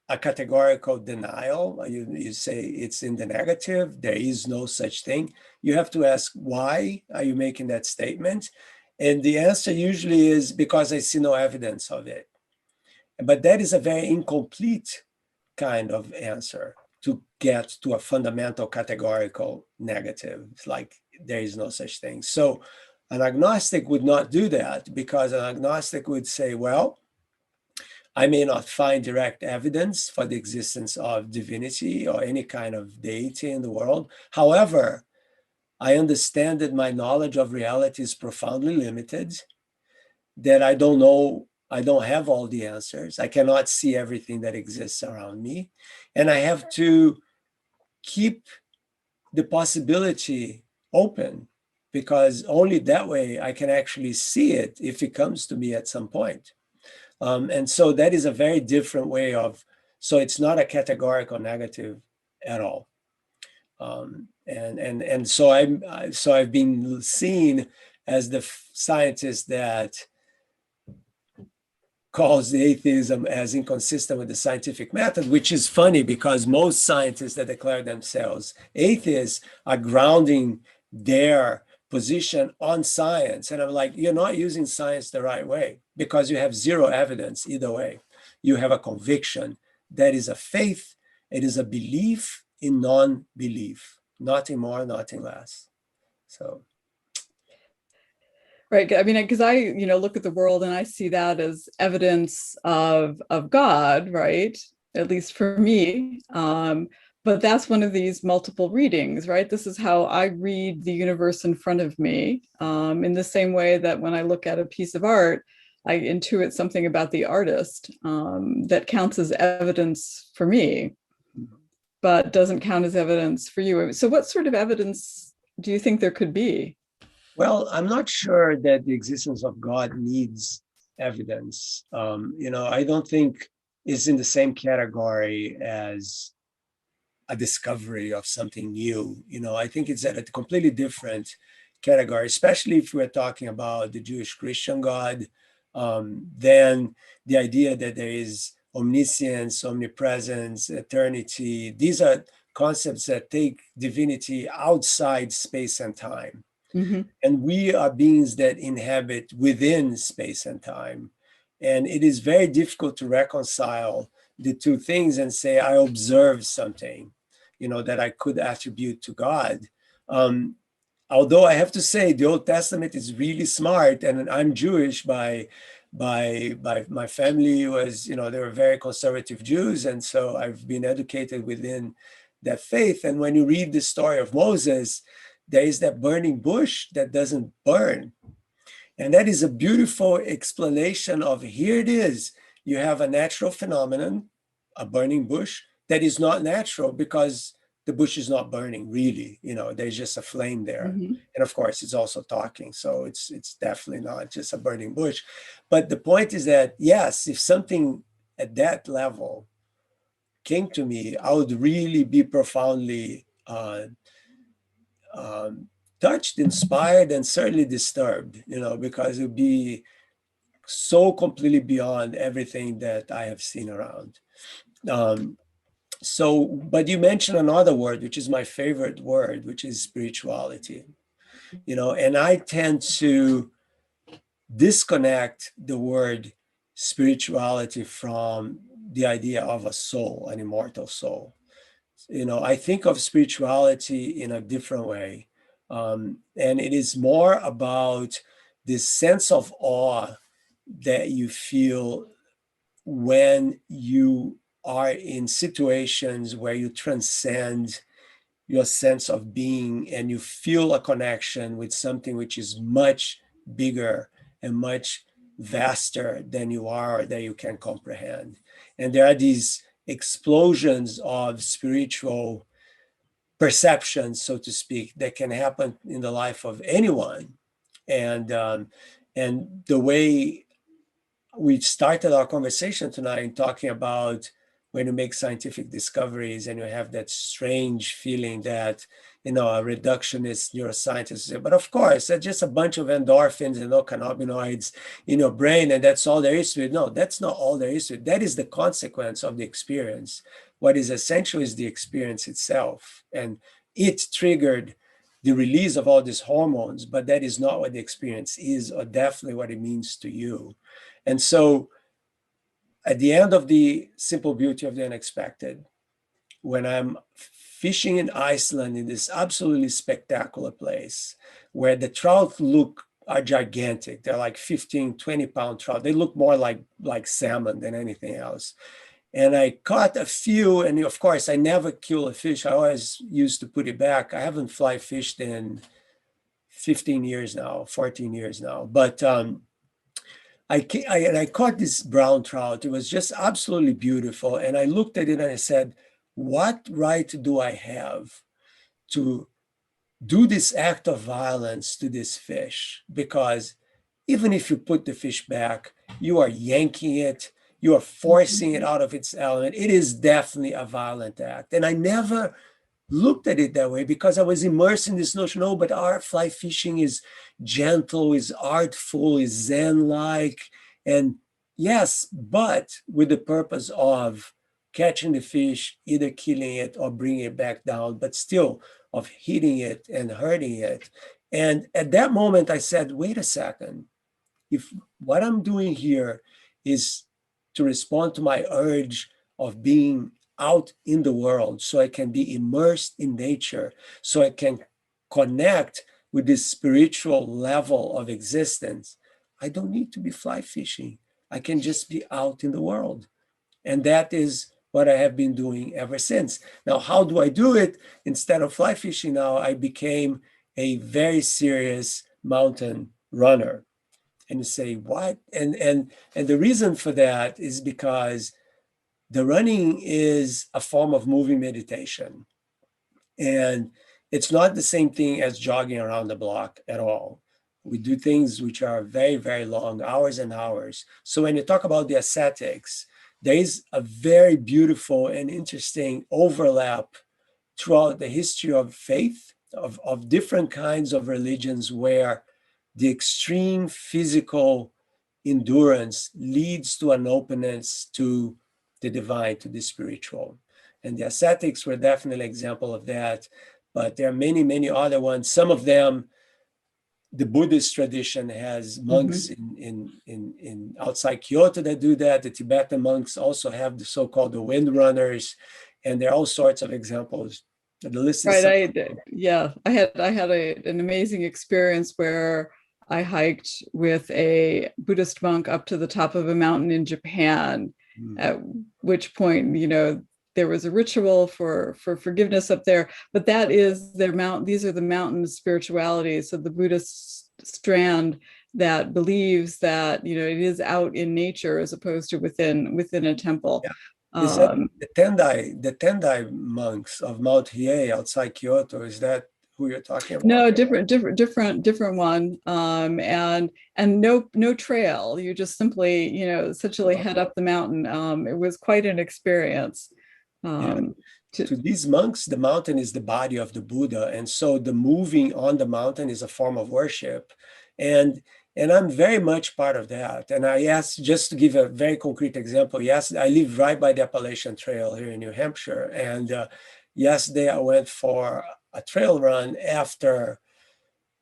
S4: a categorical denial, you say it's in the negative, there is no such thing. You have to ask, why are you making that statement? And the answer usually is because I see no evidence of it. But that is a very incomplete kind of answer to get to a fundamental categorical negative. It's like there is no such thing. So an agnostic would not do that, because an agnostic would say, well, I may not find direct evidence for the existence of divinity or any kind of deity in the world. However, I understand that my knowledge of reality is profoundly limited, that I don't know, I don't have all the answers. I cannot see everything that exists around me. And I have to keep the possibility open, because only that way I can actually see it if it comes to me at some point. And so that is a very different way of, so it's not a categorical negative at all. And so I've been seen as the scientist that calls the atheism as inconsistent with the scientific method, which is funny because most scientists that declare themselves atheists are grounding their position on science. And I'm like, you're not using science the right way, because you have zero evidence either way. You have a conviction that is a faith, it is a belief in non-belief, nothing more, nothing less. So.
S3: Right. I mean, because I, look at the world and I see that as evidence of God, right? At least for me. But that's one of these multiple readings, right? This is how I read the universe in front of me, in the same way that when I look at a piece of art, I intuit something about the artist that counts as evidence for me, but doesn't count as evidence for you. So what sort of evidence do you think there could be?
S4: Well, I'm not sure that the existence of God needs evidence. I don't think it's in the same category as a discovery of something new. I think it's at a completely different category, especially if we're talking about the Jewish Christian God, then the idea that there is omniscience, omnipresence, eternity. These are concepts that take divinity outside space and time.
S3: Mm-hmm.
S4: And we are beings that inhabit within space and time. And it is very difficult to reconcile the two things and say, I observed something, that I could attribute to God. Although I have to say, the Old Testament is really smart, and I'm Jewish by my family was, they were very conservative Jews. And so I've been educated within that faith. And when you read the story of Moses, there is that burning bush that doesn't burn. And that is a beautiful explanation of, here it is. You have a natural phenomenon, a burning bush, that is not natural because the bush is not burning, really. There's just a flame there.
S3: Mm-hmm.
S4: And of course, it's also talking. So it's definitely not just a burning bush. But the point is that, yes, if something at that level came to me, I would really be profoundly touched, inspired, and certainly disturbed, because it would be so completely beyond everything that I have seen around. But you mentioned another word, which is my favorite word, which is spirituality, and I tend to disconnect the word spirituality from the idea of a soul, an immortal soul. I think of spirituality in a different way. And it is more about this sense of awe that you feel when you are in situations where you transcend your sense of being and you feel a connection with something which is much bigger and much vaster than you are or that you can comprehend. And there are these explosions of spiritual perceptions, so to speak, that can happen in the life of anyone. And the way we started our conversation tonight talking about when you make scientific discoveries and you have that strange feeling that, a reductionist neuroscientist say, but of course, that's just a bunch of endorphins and cannabinoids in your brain, and that's all there is to it. No, that's not all there is to it. That is the consequence of the experience. What is essential is the experience itself. And it triggered the release of all these hormones, but that is not what the experience is, or definitely what it means to you. And so at the end of the simple beauty of the unexpected, when I'm fishing in Iceland in this absolutely spectacular place where the trout look are gigantic. They're like 15, 20-pound trout. They look more like salmon than anything else. And I caught a few, and of course, I never kill a fish. I always used to put it back. I haven't fly fished in 15 years now, 14 years now. But I caught this brown trout. It was just absolutely beautiful. And I looked at it and I said, what right do I have to do this act of violence to this fish? Because even if you put the fish back, you are yanking it, you are forcing it out of its element. It is definitely a violent act. And I never looked at it that way because I was immersed in this notion, oh, but our fly fishing is gentle, is artful, is Zen-like. And yes, but with the purpose of catching the fish, either killing it or bringing it back down, but still of hitting it and hurting it. And at that moment, I said, wait a second. If what I'm doing here is to respond to my urge of being out in the world, so I can be immersed in nature, so I can connect with this spiritual level of existence, I don't need to be fly fishing. I can just be out in the world. And that is what I have been doing ever since. Now, how do I do it? Instead of fly fishing now, I became a very serious mountain runner. And you say, what? And the reason for that is because the running is a form of moving meditation. And it's not the same thing as jogging around the block at all. We do things which are very, very long, hours and hours. So when you talk about the ascetics, there is a very beautiful and interesting overlap throughout the history of faith, of different kinds of religions, where the extreme physical endurance leads to an openness to the divine, to the spiritual. And the ascetics were definitely an example of that. But there are many, many other ones. Some of them, the Buddhist tradition has monks in outside Kyoto that do that. The Tibetan monks also have the so-called the wind runners, and there are all sorts of examples. The list is
S3: right. I had an amazing experience where I hiked with a Buddhist monk up to the top of a mountain in Japan, at which point, there was a ritual for forgiveness up there, but that is their mountain. These are the mountain spiritualities of the Buddhist strand that believes that, it is out in nature as opposed to within a temple.
S4: Yeah. Is that the Tendai monks of Mount Hiei outside Kyoto? Is that who you're talking about?
S3: No, different one. And no trail. You just simply, essentially head up the mountain. It was quite an experience.
S4: To these monks, the mountain is the body of the Buddha. And so the moving on the mountain is a form of worship. And I'm very much part of that. And I asked, just to give a very concrete example, yes, I live right by the Appalachian Trail here in New Hampshire. And yesterday I went for a trail run after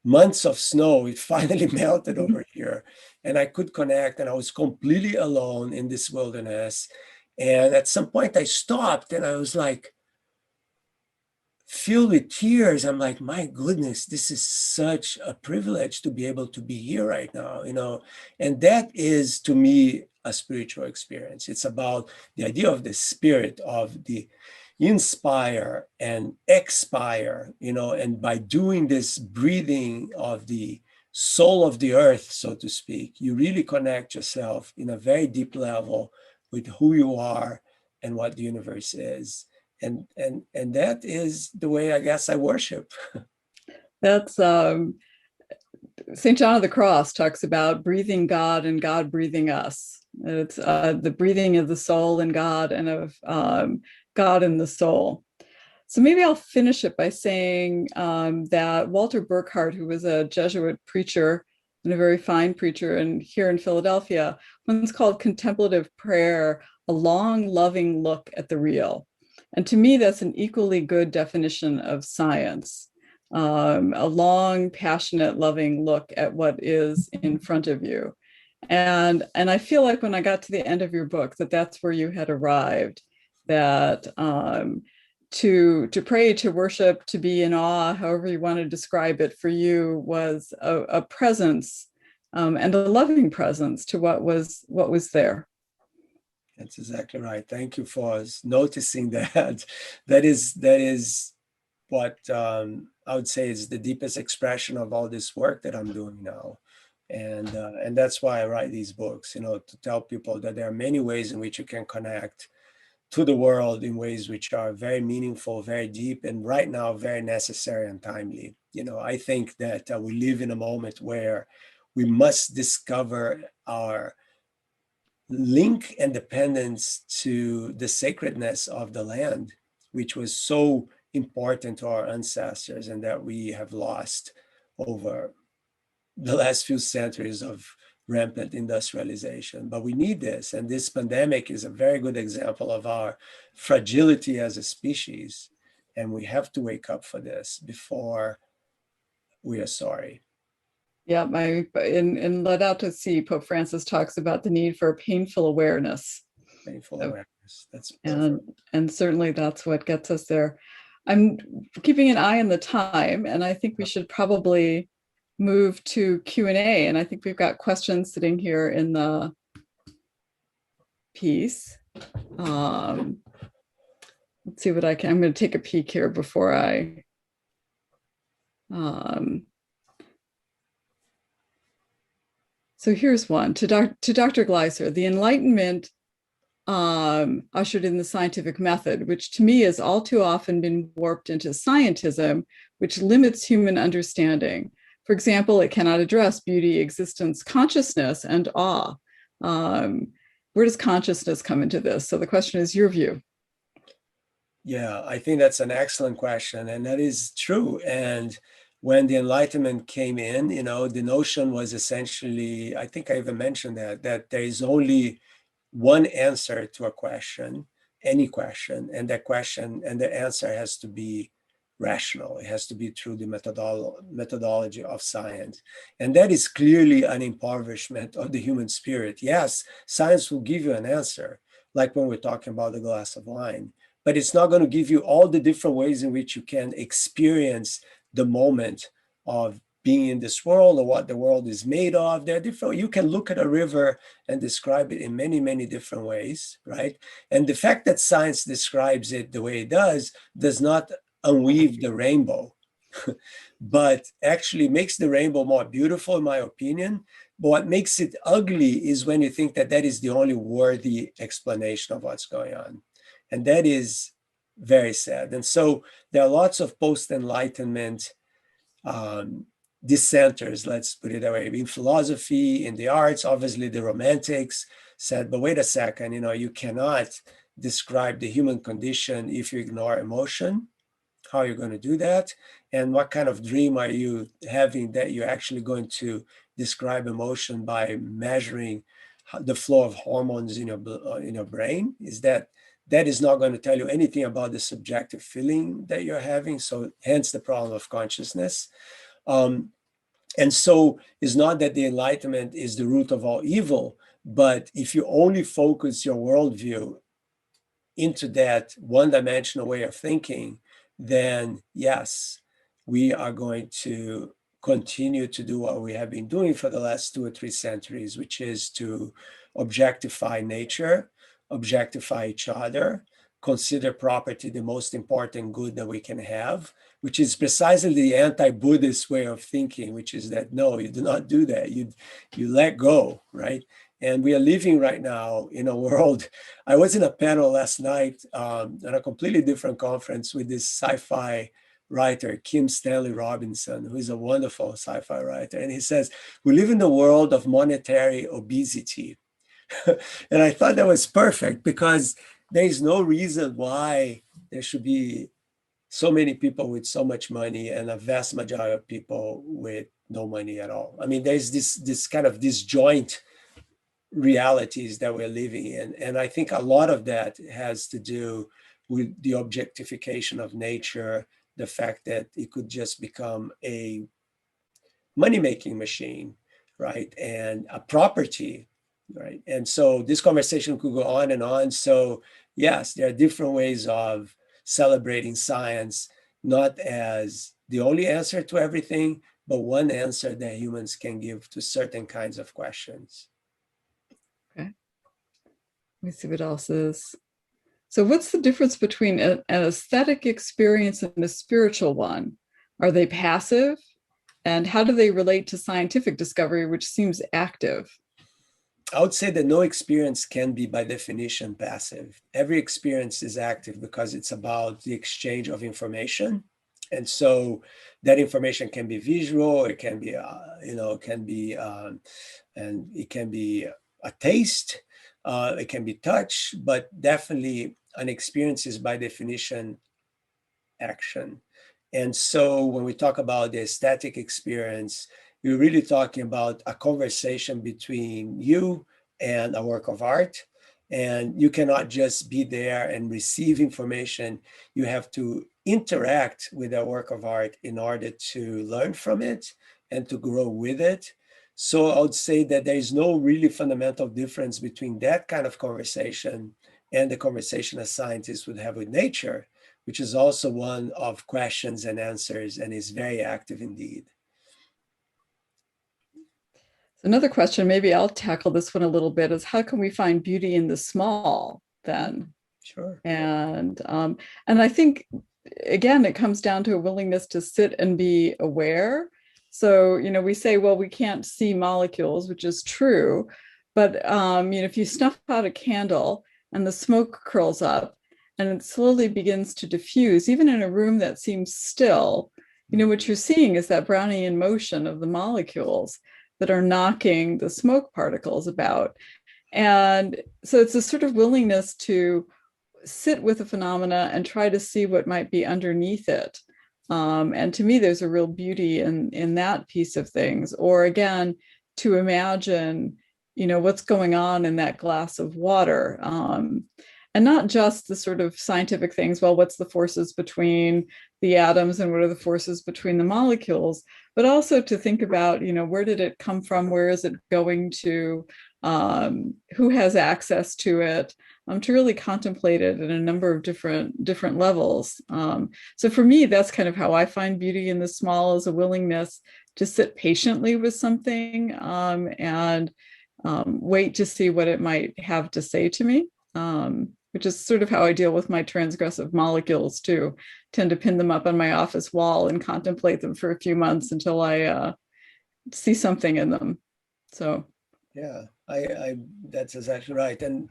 S4: months of snow. It finally melted over here. And I could connect, and I was completely alone in this wilderness. And at some point I stopped and I was like, filled with tears. I'm like, my goodness, this is such a privilege to be able to be here right now, and that is, to me, a spiritual experience. It's about the idea of the spirit, of the inspire and expire, and by doing this breathing of the soul of the earth, so to speak, you really connect yourself in a very deep level with who you are and what the universe is. And that is the way, I guess, I worship.
S3: That's St. John of the Cross talks about breathing God and God breathing us. It's the breathing of the soul in God and of God in the soul. So maybe I'll finish it by saying that Walter Burkhardt, who was a Jesuit preacher and a very fine preacher here in Philadelphia, once called contemplative prayer a long, loving look at the real. And to me, that's an equally good definition of science. A long, passionate, loving look at what is in front of you. And I feel like when I got to the end of your book, that's where you had arrived, that to pray, to worship, to be in awe, however you want to describe it for you, was a presence and a loving presence to what was there.
S4: That's exactly right. Thank you for noticing that. That is what I would say is the deepest expression of all this work that I'm doing now. And that's why I write these books, you know, to tell people that there are many ways in which you can connect to the world in ways which are very meaningful, very deep, and right now very necessary and timely. You know, I think that we live in a moment where we must discover our link and dependence to the sacredness of the land, which was so important to our ancestors and that we have lost over the last few centuries of rampant industrialization. But we need this, and this pandemic is a very good example of our fragility as a species, and we have to wake up for this before we are sorry.
S3: Yeah, in Laudato Si, Pope Francis talks about the need for painful awareness.
S4: Painful awareness. That's
S3: and certainly that's what gets us there. I'm keeping an eye on the time, and I think we should probably move to Q&A. And I think we've got questions sitting here in the piece. Let's see what I'm going to take a peek here before I. So here's one to Dr. Gleiser. The Enlightenment ushered in the scientific method, which to me has all too often been warped into scientism, which limits human understanding. For example, it cannot address beauty, existence, consciousness, and awe. Where does consciousness come into this? So the question is your view.
S4: Yeah, I think that's an excellent question, and that is true. And when the Enlightenment came in, you know, the notion was essentially, I think I even mentioned that there is only one answer to a question, any question, and that question and the answer has to be rational. It has to be through the methodology of science. And that is clearly an impoverishment of the human spirit. Yes, science will give you an answer, like when we're talking about the glass of wine, but it's not going to give you all the different ways in which you can experience the moment of being in this world or what the world is made of. There are different, you can look at a river and describe it in many, many different ways, right? And the fact that science describes it the way it does not unweave the rainbow, but actually makes the rainbow more beautiful, in my opinion. But what makes it ugly is when you think that that is the only worthy explanation of what's going on. And that is very sad. And so there are lots of post-Enlightenment dissenters, let's put it that way, in philosophy, in the arts. Obviously the Romantics said, but wait a second, you know, you cannot describe the human condition if you ignore emotion. How are you going to do that? And what kind of dream are you having that you're actually going to describe emotion by measuring the flow of hormones in your brain? That is not going to tell you anything about the subjective feeling that you're having. So hence the problem of consciousness. And so it's not that the Enlightenment is the root of all evil, but if you only focus your worldview into that one-dimensional way of thinking, then yes, we are going to continue to do what we have been doing for the last 2 or 3 centuries, which is to objectify nature, objectify each other, consider property the most important good that we can have, which is precisely the anti-Buddhist way of thinking, which is that, no, you do not do that. You let go, right? And we are living right now in a world. I was in a panel last night at a completely different conference with this sci-fi writer, Kim Stanley Robinson, who is a wonderful sci-fi writer. And he says, we live in the world of monetary obesity. And I thought that was perfect because there is no reason why there should be so many people with so much money and a vast majority of people with no money at all. I mean, there's this kind of disjoint realities that we're living in. And I think a lot of that has to do with the objectification of nature, the fact that it could just become a money-making machine, right? And a property, right? And so this conversation could go on and on. So yes, there are different ways of celebrating science not as the only answer to everything, but one answer that humans can give to certain kinds of questions.
S3: Okay. Let me see what else is. So what's the difference between an aesthetic experience and a spiritual one? Are they passive? And how do they relate to scientific discovery, which seems active?
S4: I would say that no experience can be by definition passive. Every experience is active because it's about the exchange of information. And so that information can be visual, it can be, and it can be a taste, it can be touch, but definitely an experience is by definition action. And so when we talk about the aesthetic experience, we're really talking about a conversation between you and a work of art. And you cannot just be there and receive information. You have to interact with that work of art in order to learn from it and to grow with it. So I would say that there is no really fundamental difference between that kind of conversation and the conversation a scientist would have with nature, which is also one of questions and answers and is very active indeed.
S3: Another question, maybe I'll tackle this one a little bit, is how can we find beauty in the small then?
S4: Sure.
S3: And I think, again, it comes down to a willingness to sit and be aware. So, we say, well, we can't see molecules, which is true. But, if you snuff out a candle and the smoke curls up and it slowly begins to diffuse, even in a room that seems still, what you're seeing is that Brownian motion of the molecules that are knocking the smoke particles about. And so it's a sort of willingness to sit with a phenomena and try to see what might be underneath it. And to me, there's a real beauty in that piece of things. Or again, to imagine, what's going on in that glass of water. And not just the sort of scientific things, well, what's the forces between the atoms and what are the forces between the molecules, but also to think about, where did it come from? Where is it going to? Who has access to it? To really contemplate it at a number of different levels. So for me, that's kind of how I find beauty in the small, is a willingness to sit patiently with something and wait to see what it might have to say to me. Which is sort of how I deal with my transgressive molecules too. Tend to pin them up on my office wall and contemplate them for a few months until I see something in them. So
S4: yeah, I that's exactly right. And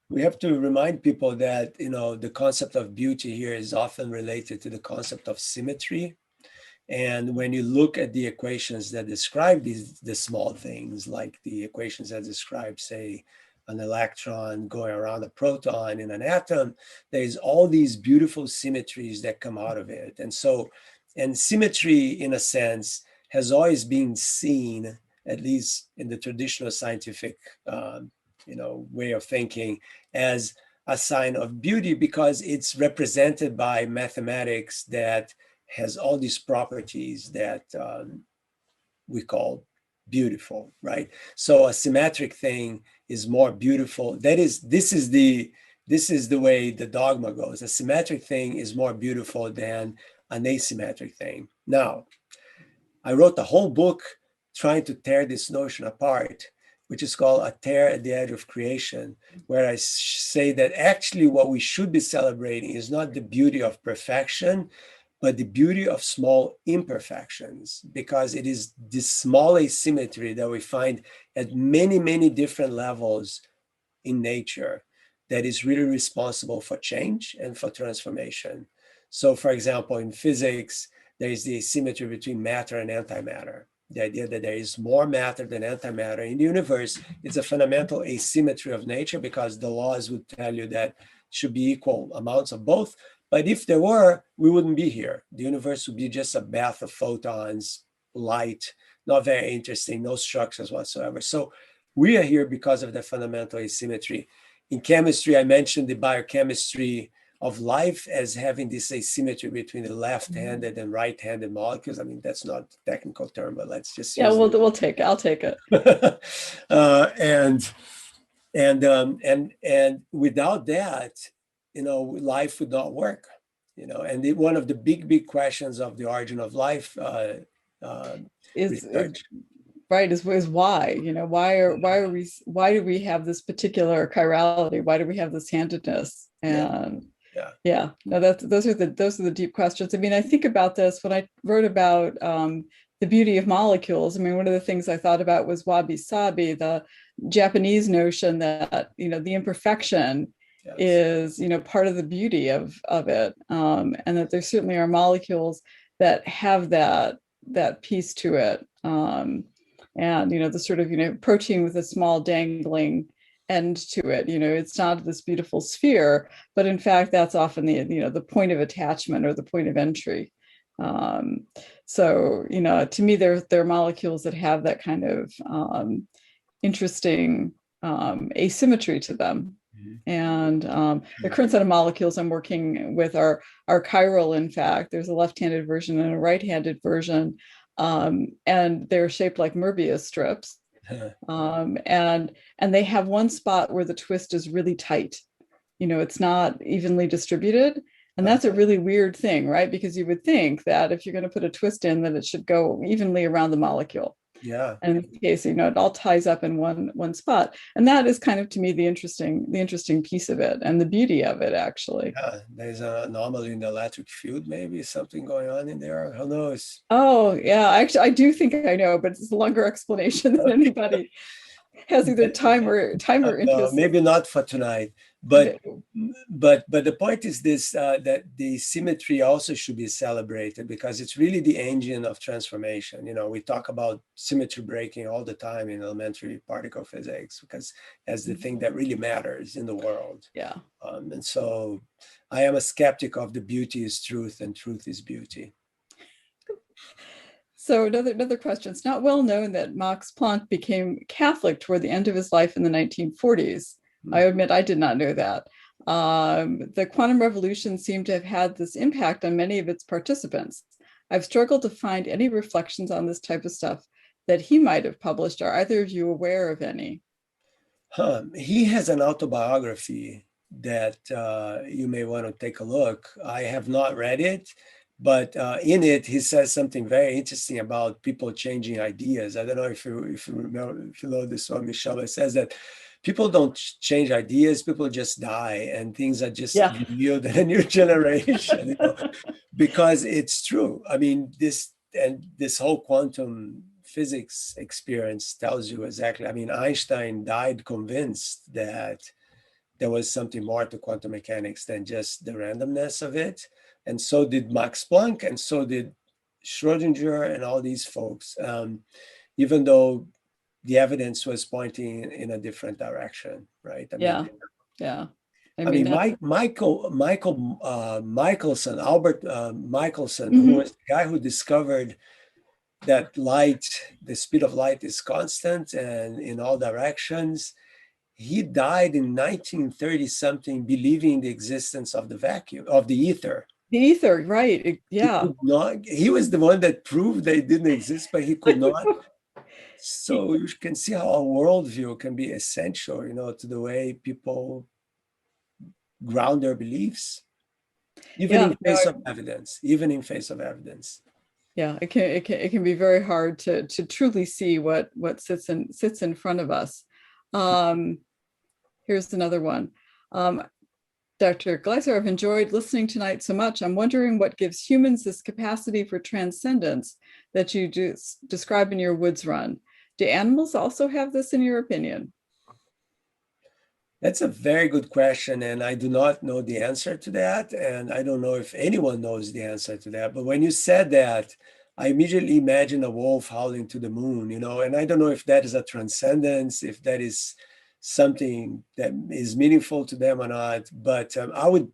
S4: we have to remind people that the concept of beauty here is often related to the concept of symmetry. And when you look at the equations that describe the small things, like the equations that describe, say, an electron going around a proton in an atom, there's all these beautiful symmetries that come out of it. And symmetry, in a sense, has always been seen, at least in the traditional scientific way of thinking, as a sign of beauty, because it's represented by mathematics that has all these properties that we call beautiful, right? So a symmetric thing is more beautiful. This is the way the dogma goes. A symmetric thing is more beautiful than an asymmetric thing. Now, I wrote a whole book trying to tear this notion apart, which is called A Tear at the Edge of Creation, where I say that actually what we should be celebrating is not the beauty of perfection, but the beauty of small imperfections, because it is this small asymmetry that we find at many, many different levels in nature that is really responsible for change and for transformation. So, for example, in physics, there is the asymmetry between matter and antimatter. The idea that there is more matter than antimatter in the universe is a fundamental asymmetry of nature, because the laws would tell you that should be equal amounts of both. But if there were, we wouldn't be here. The universe would be just a bath of photons, light, not very interesting, no structures whatsoever. So we are here because of the fundamental asymmetry. In chemistry, I mentioned the biochemistry of life as having this asymmetry between the left-handed and right-handed molecules. I mean, that's not a technical term, but let's just use
S3: we'll take it. I'll take it.
S4: And without that, life would not work. And one of the big questions of the origin of life
S3: is
S4: research.
S3: Right, is why, why do we have this particular chirality? Why do we have this handedness? And no, those are the deep questions. I mean, I think about this when I wrote about the beauty of molecules. I mean, one of the things I thought about was wabi sabi, the Japanese notion that the imperfection is part of the beauty of it, and that there certainly are molecules that have that piece to it. And the sort of protein with a small dangling end to it. It's not this beautiful sphere, but in fact that's often the point of attachment or the point of entry. So to me they're molecules that have that kind of interesting asymmetry to them. And the current set of molecules I'm working with are chiral. In fact, there's a left-handed version and a right-handed version. And they're shaped like Möbius strips. And they have one spot where the twist is really tight. It's not evenly distributed. And that's a really weird thing, right? Because you would think that if you're going to put a twist in, that it should go evenly around the molecule.
S4: Yeah.
S3: And in this case, it all ties up in one spot. And that is kind of, to me, the interesting piece of it and the beauty of it, actually.
S4: Yeah, there's an anomaly in the electric field, maybe something going on in there. Who knows?
S3: Oh, yeah. Actually, I do think I know, but it's a longer explanation than anybody has either time or interest.
S4: Maybe not for tonight. But the point is this, that the symmetry also should be celebrated, because it's really the engine of transformation. We talk about symmetry breaking all the time in elementary particle physics, because that's the thing that really matters in the world.
S3: Yeah.
S4: And so I am a skeptic of the beauty is truth and truth is beauty.
S3: So another question. It's not well known that Max Planck became Catholic toward the end of his life in the 1940s. I admit I did not know that. The quantum revolution seemed to have had this impact on many of its participants. I've struggled to find any reflections on this type of stuff that he might have published. Are either of you aware of any?
S4: He has an autobiography that you may want to take a look. I have not read it, but in it, he says something very interesting about people changing ideas. I don't know if you know this one, Michelle. It says that people don't change ideas, people just die, and things are just revealed in a new generation, because it's true. I mean, this whole quantum physics experience tells you exactly. I mean, Einstein died convinced that there was something more to quantum mechanics than just the randomness of it. And so did Max Planck, and so did Schrödinger and all these folks, even though the evidence was pointing in a different direction, right?
S3: Yeah.
S4: I mean, Michelson, Albert Michelson, who was the guy who discovered that light, the speed of light is constant and in all directions. He died in 1930 something, believing the existence of the vacuum, of the ether.
S3: The ether, right? Yeah.
S4: He was the one that proved they didn't exist, but he could not. So you can see how a worldview can be essential, to the way people ground their beliefs, even in face of evidence.
S3: Yeah, it can be very hard to truly see what sits in front of us. Here's another one. Dr. Gleiser, I've enjoyed listening tonight so much. I'm wondering what gives humans this capacity for transcendence that you describe in your woods run. Do animals also have this, in your opinion?
S4: That's a very good question, and I do not know the answer to that, and I don't know if anyone knows the answer to that. But when you said that, I immediately imagine a wolf howling to the moon, and I don't know if that is a transcendence, if that is something that is meaningful to them or not. But I would,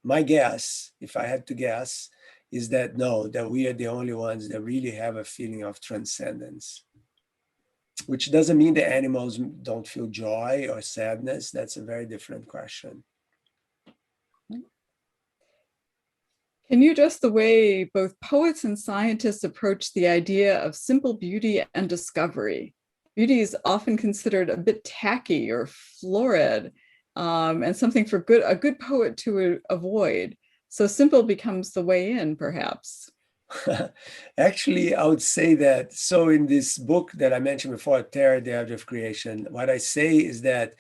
S4: my guess, if I had to guess, is that no, that we are the only ones that really have a feeling of transcendence, which doesn't mean that animals don't feel joy or sadness. That's a very different question.
S3: Can you address the way both poets and scientists approach the idea of simple beauty and discovery? Beauty is often considered a bit tacky or florid, and something for a good poet to avoid. So simple becomes the way in, perhaps.
S4: Actually, I would say that. So in this book that I mentioned before, Terror, the Art of Creation, what I say is that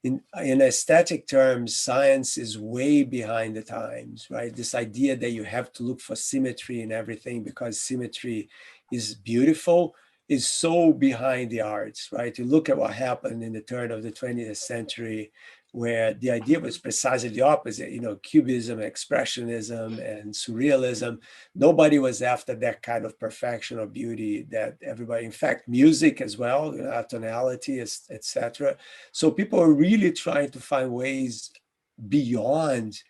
S4: in aesthetic terms, science is way behind the times, right? This idea that you have to look for symmetry in everything because symmetry is beautiful is so behind the arts, right? You look at what happened in the turn of the 20th century, where the idea was precisely the opposite, Cubism, Expressionism, and Surrealism. Nobody was after that kind of perfection or beauty that everybody, in fact, music as well, tonality, etc. So people are really trying to find ways beyond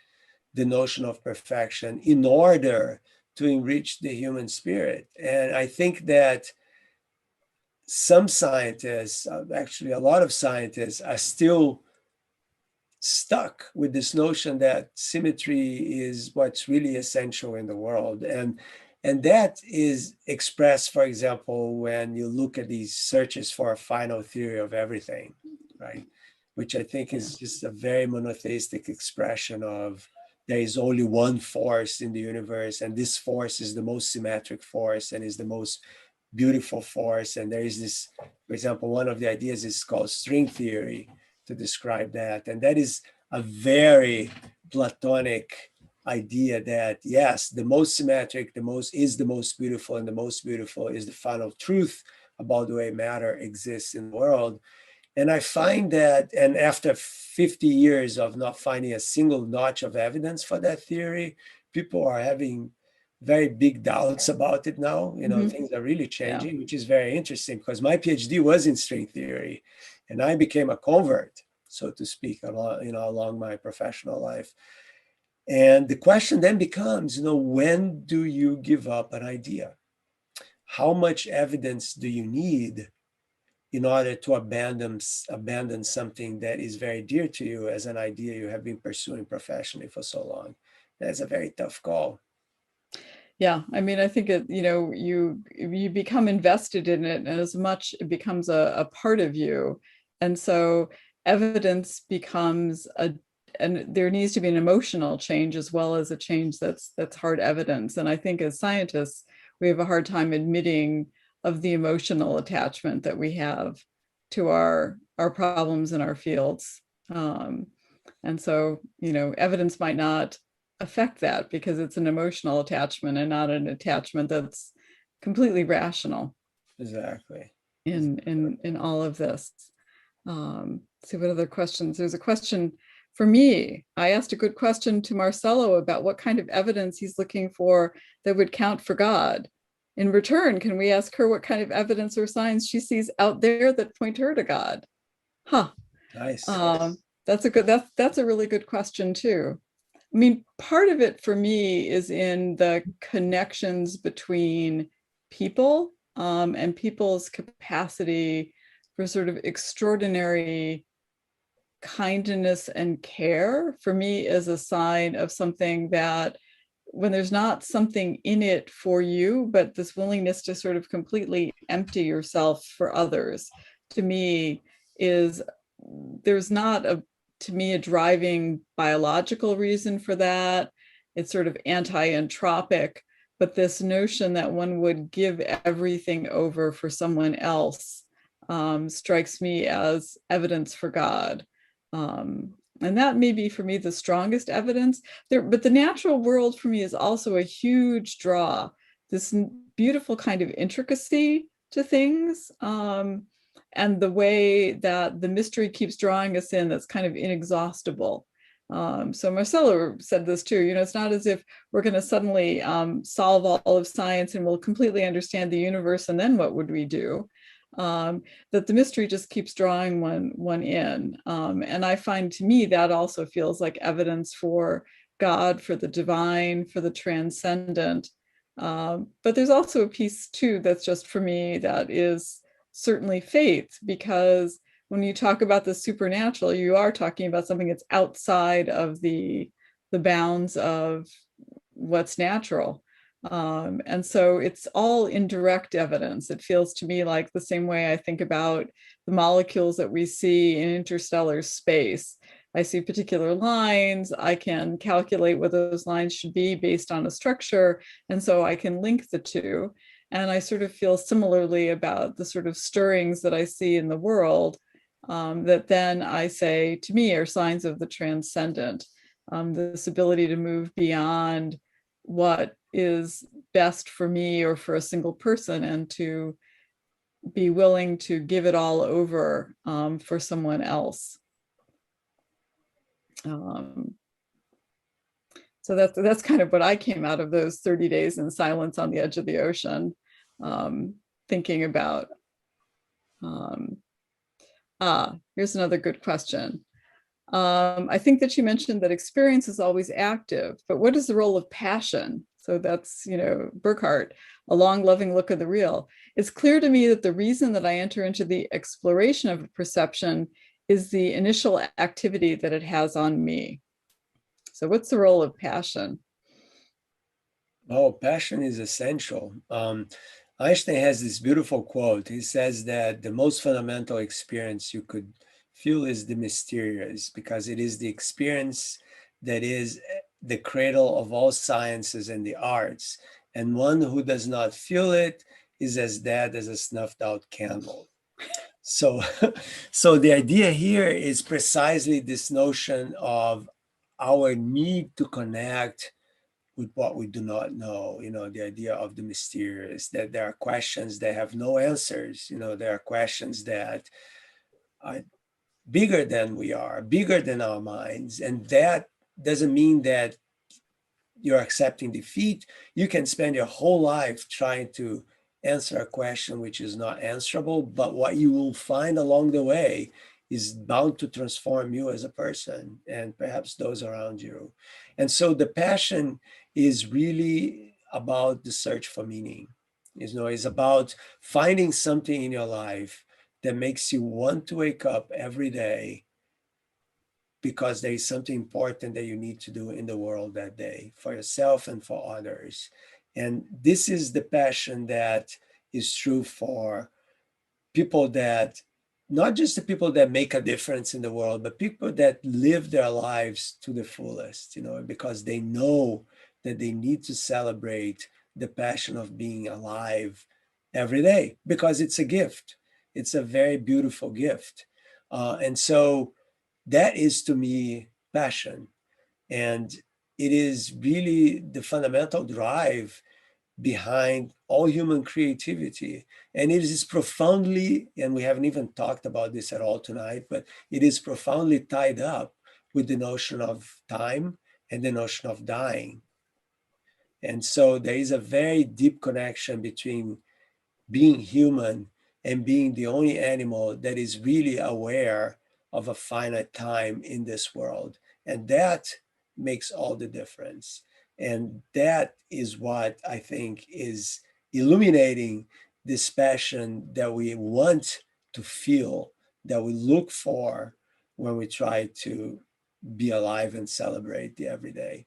S4: the notion of perfection in order to enrich the human spirit. And I think that some scientists, actually a lot of scientists, are still stuck with this notion that symmetry is what's really essential in the world. And that is expressed, for example, when you look at these searches for a final theory of everything, right? Which I think is just a very monotheistic expression of there is only one force in the universe, and this force is the most symmetric force and is the most beautiful force. And there is this, for example, one of the ideas is called string theory to describe that. And that is a very Platonic idea that, yes, the most symmetric, is the most beautiful, and the most beautiful is the final truth about the way matter exists in the world. And I find that, and after 50 years of not finding a single notch of evidence for that theory, people are having very big doubts about it now. Things are really changing, which is very interesting because my PhD was in string theory, and I became a convert, so to speak, along my professional life. And the question then becomes, when do you give up an idea? How much evidence do you need in order to abandon something that is very dear to you as an idea you have been pursuing professionally for so long? That's a very tough call.
S3: Yeah, I mean, I think you become invested in it, and as much it becomes a part of you, and so evidence becomes and there needs to be an emotional change as well as a change that's hard evidence. And I think as scientists, we have a hard time admitting of the emotional attachment that we have to our problems in our fields, and so evidence might not affect that because it's an emotional attachment and not an attachment that's completely rational.
S4: Exactly.
S3: In all of this. See what other questions. There's a question for me. I asked a good question to Marcelo about what kind of evidence he's looking for that would count for God. In return, can we ask her what kind of evidence or signs she sees out there that point her to God? Huh.
S4: Nice.
S3: That's a really good question too. I mean, part of it for me is in the connections between people and people's capacity for sort of extraordinary kindness and care. For me, is a sign of something that when there's not something in it for you, but this willingness to sort of completely empty yourself for others, to me there's not to me a driving biological reason for that. It's sort of anti-entropic, but this notion that one would give everything over for someone else strikes me as evidence for God. And that may be for me the strongest evidence there, but the natural world for me is also a huge draw, this beautiful kind of intricacy to things. And the way that the mystery keeps drawing us in, that's kind of inexhaustible. So Marcelo said this too, it's not as if we're going to suddenly solve all of science and we'll completely understand the universe and then what would we do? That the mystery just keeps drawing one in. And I find, to me, that also feels like evidence for God, for the divine, for the transcendent. But there's also a piece too that's just, for me, that is certainly faith, because when you talk about the supernatural, you are talking about something that's outside of the bounds of what's natural. And so it's all indirect evidence. It feels to me like the same way I think about the molecules that we see in interstellar space. I see particular lines. I can calculate what those lines should be based on a structure. And so I can link the two. And I sort of feel similarly about the sort of stirrings that I see in the world, that then I say to me are signs of the transcendent, this ability to move beyond what is best for me or for a single person, and to be willing to give it all over for someone else. So that's kind of what I came out of those 30 days in silence on the edge of the ocean, thinking about. Here's another good question. I think that you mentioned that experience is always active, but what is the role of passion? So that's, Burkhart, a long, loving look of the real. It's clear to me that the reason that I enter into the exploration of a perception is the initial activity that it has on me. So what's the role of passion?
S4: Oh, passion is essential. Einstein has this beautiful quote. He says that the most fundamental experience you could feel is the mysterious, because it is the experience that is the cradle of all sciences and the arts. And one who does not feel it is as dead as a snuffed out candle. So, so the idea here is precisely this notion of our need to connect with what we do not know, the idea of the mysterious, that there are questions that have no answers, there are questions that are bigger than we are, bigger than our minds. And that doesn't mean that you're accepting defeat. You can spend your whole life trying to answer a question which is not answerable, but what you will find along the way is bound to transform you as a person and perhaps those around you. And so the passion is really about the search for meaning. It's about finding something in your life that makes you want to wake up every day because there is something important that you need to do in the world that day for yourself and for others. And this is the passion that is true for people that, not just the people that make a difference in the world, but people that live their lives to the fullest, because they know that they need to celebrate the passion of being alive every day, because it's a gift. It's a very beautiful gift. And so that is, to me, passion. And it is really the fundamental drive behind all human creativity. And it is profoundly, and we haven't even talked about this at all tonight, but it is profoundly tied up with the notion of time and the notion of dying. And so there is a very deep connection between being human and being the only animal that is really aware of a finite time in this world. And that makes all the difference. And that is what I think is illuminating this passion that we want to feel, that we look for when we try to be alive and celebrate the everyday.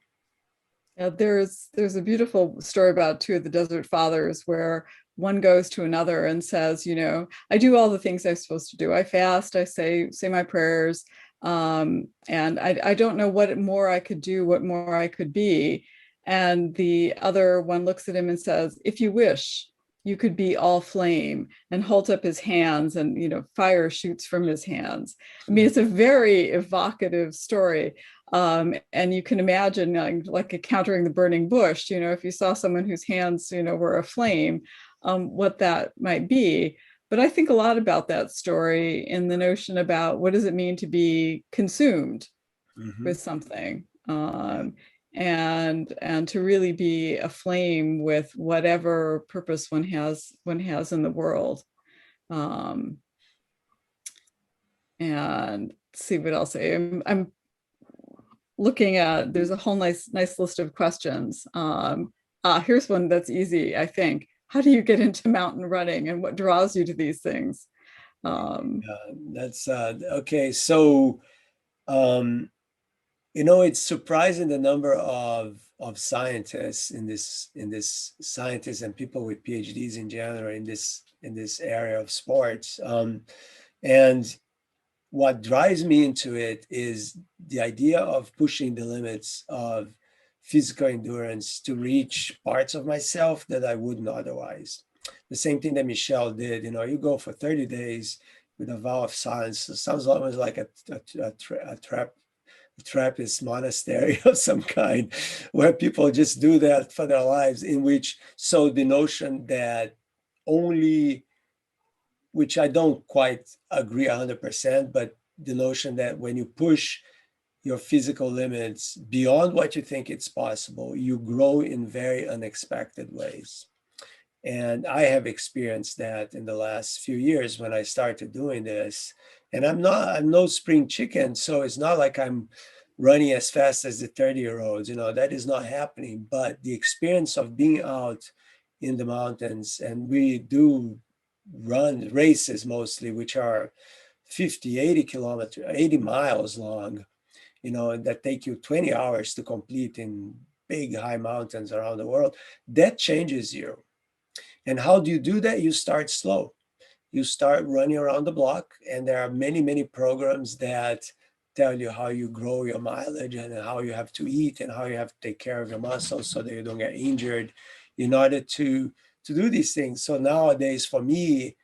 S3: Yeah, there's a beautiful story about two of the Desert Fathers where one goes to another and says, I do all the things I'm supposed to do. I fast, I say my prayers, and I don't know what more I could do, what more I could be. And the other one looks at him and says, if you wish, you could be all flame, and holds up his hands, and fire shoots from his hands. I mean, it's a very evocative story. And you can imagine like encountering the burning bush, if you saw someone whose hands, were aflame, what that might be. But I think a lot about that story in the notion about what does it mean to be consumed with something, and to really be aflame with whatever purpose one has in the world. And let's see what else. I'm looking at, there's a whole nice list of questions. Here's one that's easy, I think. How do you get into mountain running, and what draws you to these things?
S4: That's okay. So, it's surprising the number of scientists in this scientists and people with PhDs in general in this area of sports. And what drives me into it is the idea of pushing the limits of physical endurance to reach parts of myself that I wouldn't otherwise. The same thing that Michelle did, you go for 30 days with a vow of silence. It sounds almost like a Trappist monastery of some kind, where people just do that for their lives, so the notion that only, which I don't quite agree 100%, but the notion that when you push your physical limits beyond what you think it's possible, you grow in very unexpected ways. And I have experienced that in the last few years when I started doing this. And I'm no spring chicken, so it's not like I'm running as fast as the 30-year-olds, that is not happening. But the experience of being out in the mountains, and we do run races mostly, which are 50, 80 miles long, that take you 20 hours to complete in big high mountains around the world, that changes you. And how do you do that? You start slow. You start running around the block, and there are many, many programs that tell you how you grow your mileage and how you have to eat and how you have to take care of your muscles so that you don't get injured in order to do these things. So nowadays, for me,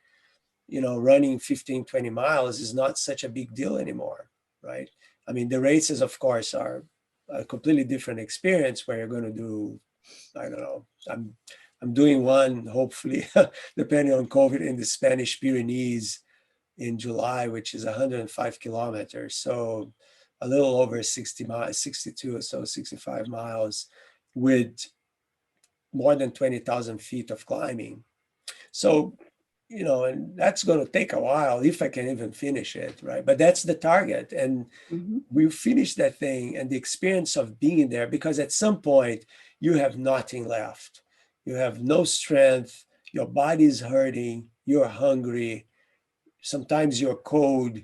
S4: running 15, 20 miles is not such a big deal anymore, right? I mean, the races, of course, are a completely different experience where you're going to do, I don't know, I'm doing one, hopefully, depending on COVID, in the Spanish Pyrenees in July, which is 105 kilometers. So a little over 60 miles, 62 or so, 65 miles with more than 20,000 feet of climbing. So, and that's going to take a while if I can even finish it, right? But that's the target. And we finish that thing, and the experience of being there, because at some point you have nothing left. You have no strength, your body's hurting, you're hungry, sometimes you're cold,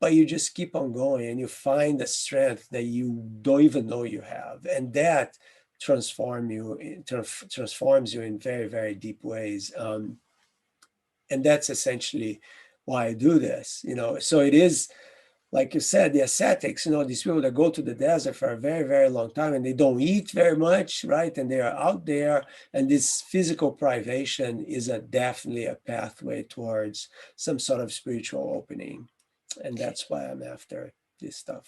S4: but you just keep on going and you find the strength that you don't even know you have. And that transforms you in very, very deep ways. And that's essentially why I do this, So it is, like you said, the ascetics, these people that go to the desert for a very, very long time and they don't eat very much, right? And they are out there, and this physical privation is definitely a pathway towards some sort of spiritual opening. And that's why I'm after this stuff.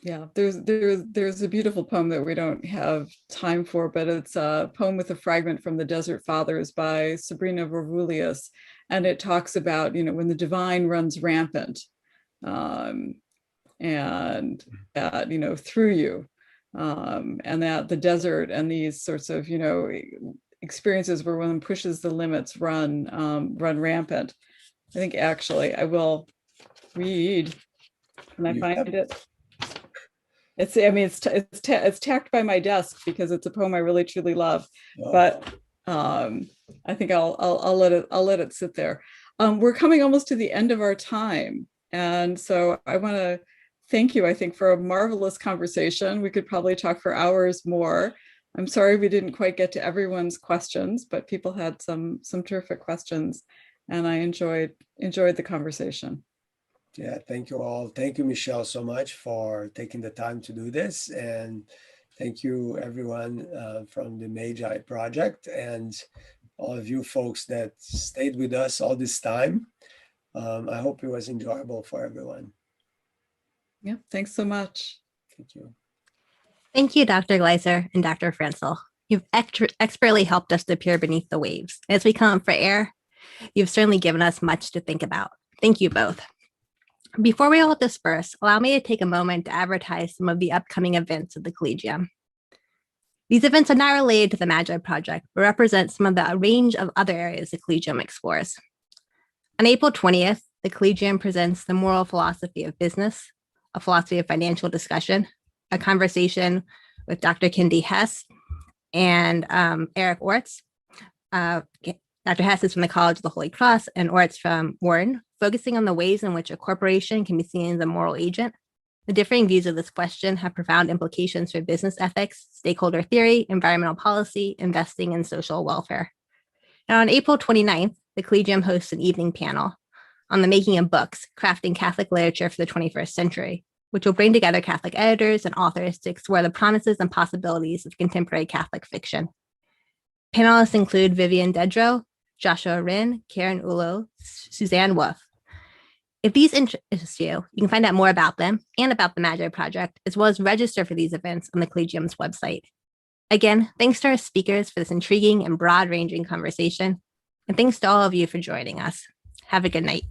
S3: Yeah, there's a beautiful poem that we don't have time for, but it's a poem with a fragment from the Desert Fathers by Sabrina Vervulius. And it talks about, when the divine runs rampant, and that, through you, and that the desert and these sorts of, experiences where one pushes the limits run rampant. I think actually I will read, and I find it. It's tacked by my desk because it's a poem I really truly love, but I think I'll let it sit there. We're coming almost to the end of our time. And so I want to thank you, I think, for a marvelous conversation. We could probably talk for hours more. I'm sorry we didn't quite get to everyone's questions, but people had some terrific questions, and I enjoyed the conversation.
S4: Yeah, thank you all. Thank you, Michelle, so much for taking the time to do this. And thank you, everyone from the Magi project, and all of you folks that stayed with us all this time. I hope it was enjoyable for everyone.
S3: Yeah, thanks so much.
S4: Thank you.
S2: Thank you, Dr. Gleiser and Dr. Francel. You've expertly helped us to peer beneath the waves. As we come up for air, you've certainly given us much to think about. Thank you both. Before we all disperse, allow me to take a moment to advertise some of the upcoming events of the Collegium. These events are not related to the Magi project, but represent some of the range of other areas the Collegium explores. On April 20th, the Collegium presents the moral philosophy of business, a philosophy of financial discussion, a conversation with Dr. Kindy Hess and Eric Orts. Dr. Hess is from the College of the Holy Cross and Orts from Wharton, focusing on the ways in which a corporation can be seen as a moral agent. The differing views of this question have profound implications for business ethics, stakeholder theory, environmental policy, investing, and social welfare. Now, on April 29th, the Collegium hosts an evening panel on the making of books, crafting Catholic literature for the 21st century, which will bring together Catholic editors and authors to explore the promises and possibilities of contemporary Catholic fiction. Panelists include Vivian Dedrow, Joshua Rinn, Karen Ulo, Suzanne Wolf. If these interest you, you can find out more about them and about the Magi Project, as well as register for these events on the Collegium's website. Again, thanks to our speakers for this intriguing and broad-ranging conversation, and thanks to all of you for joining us. Have a good night.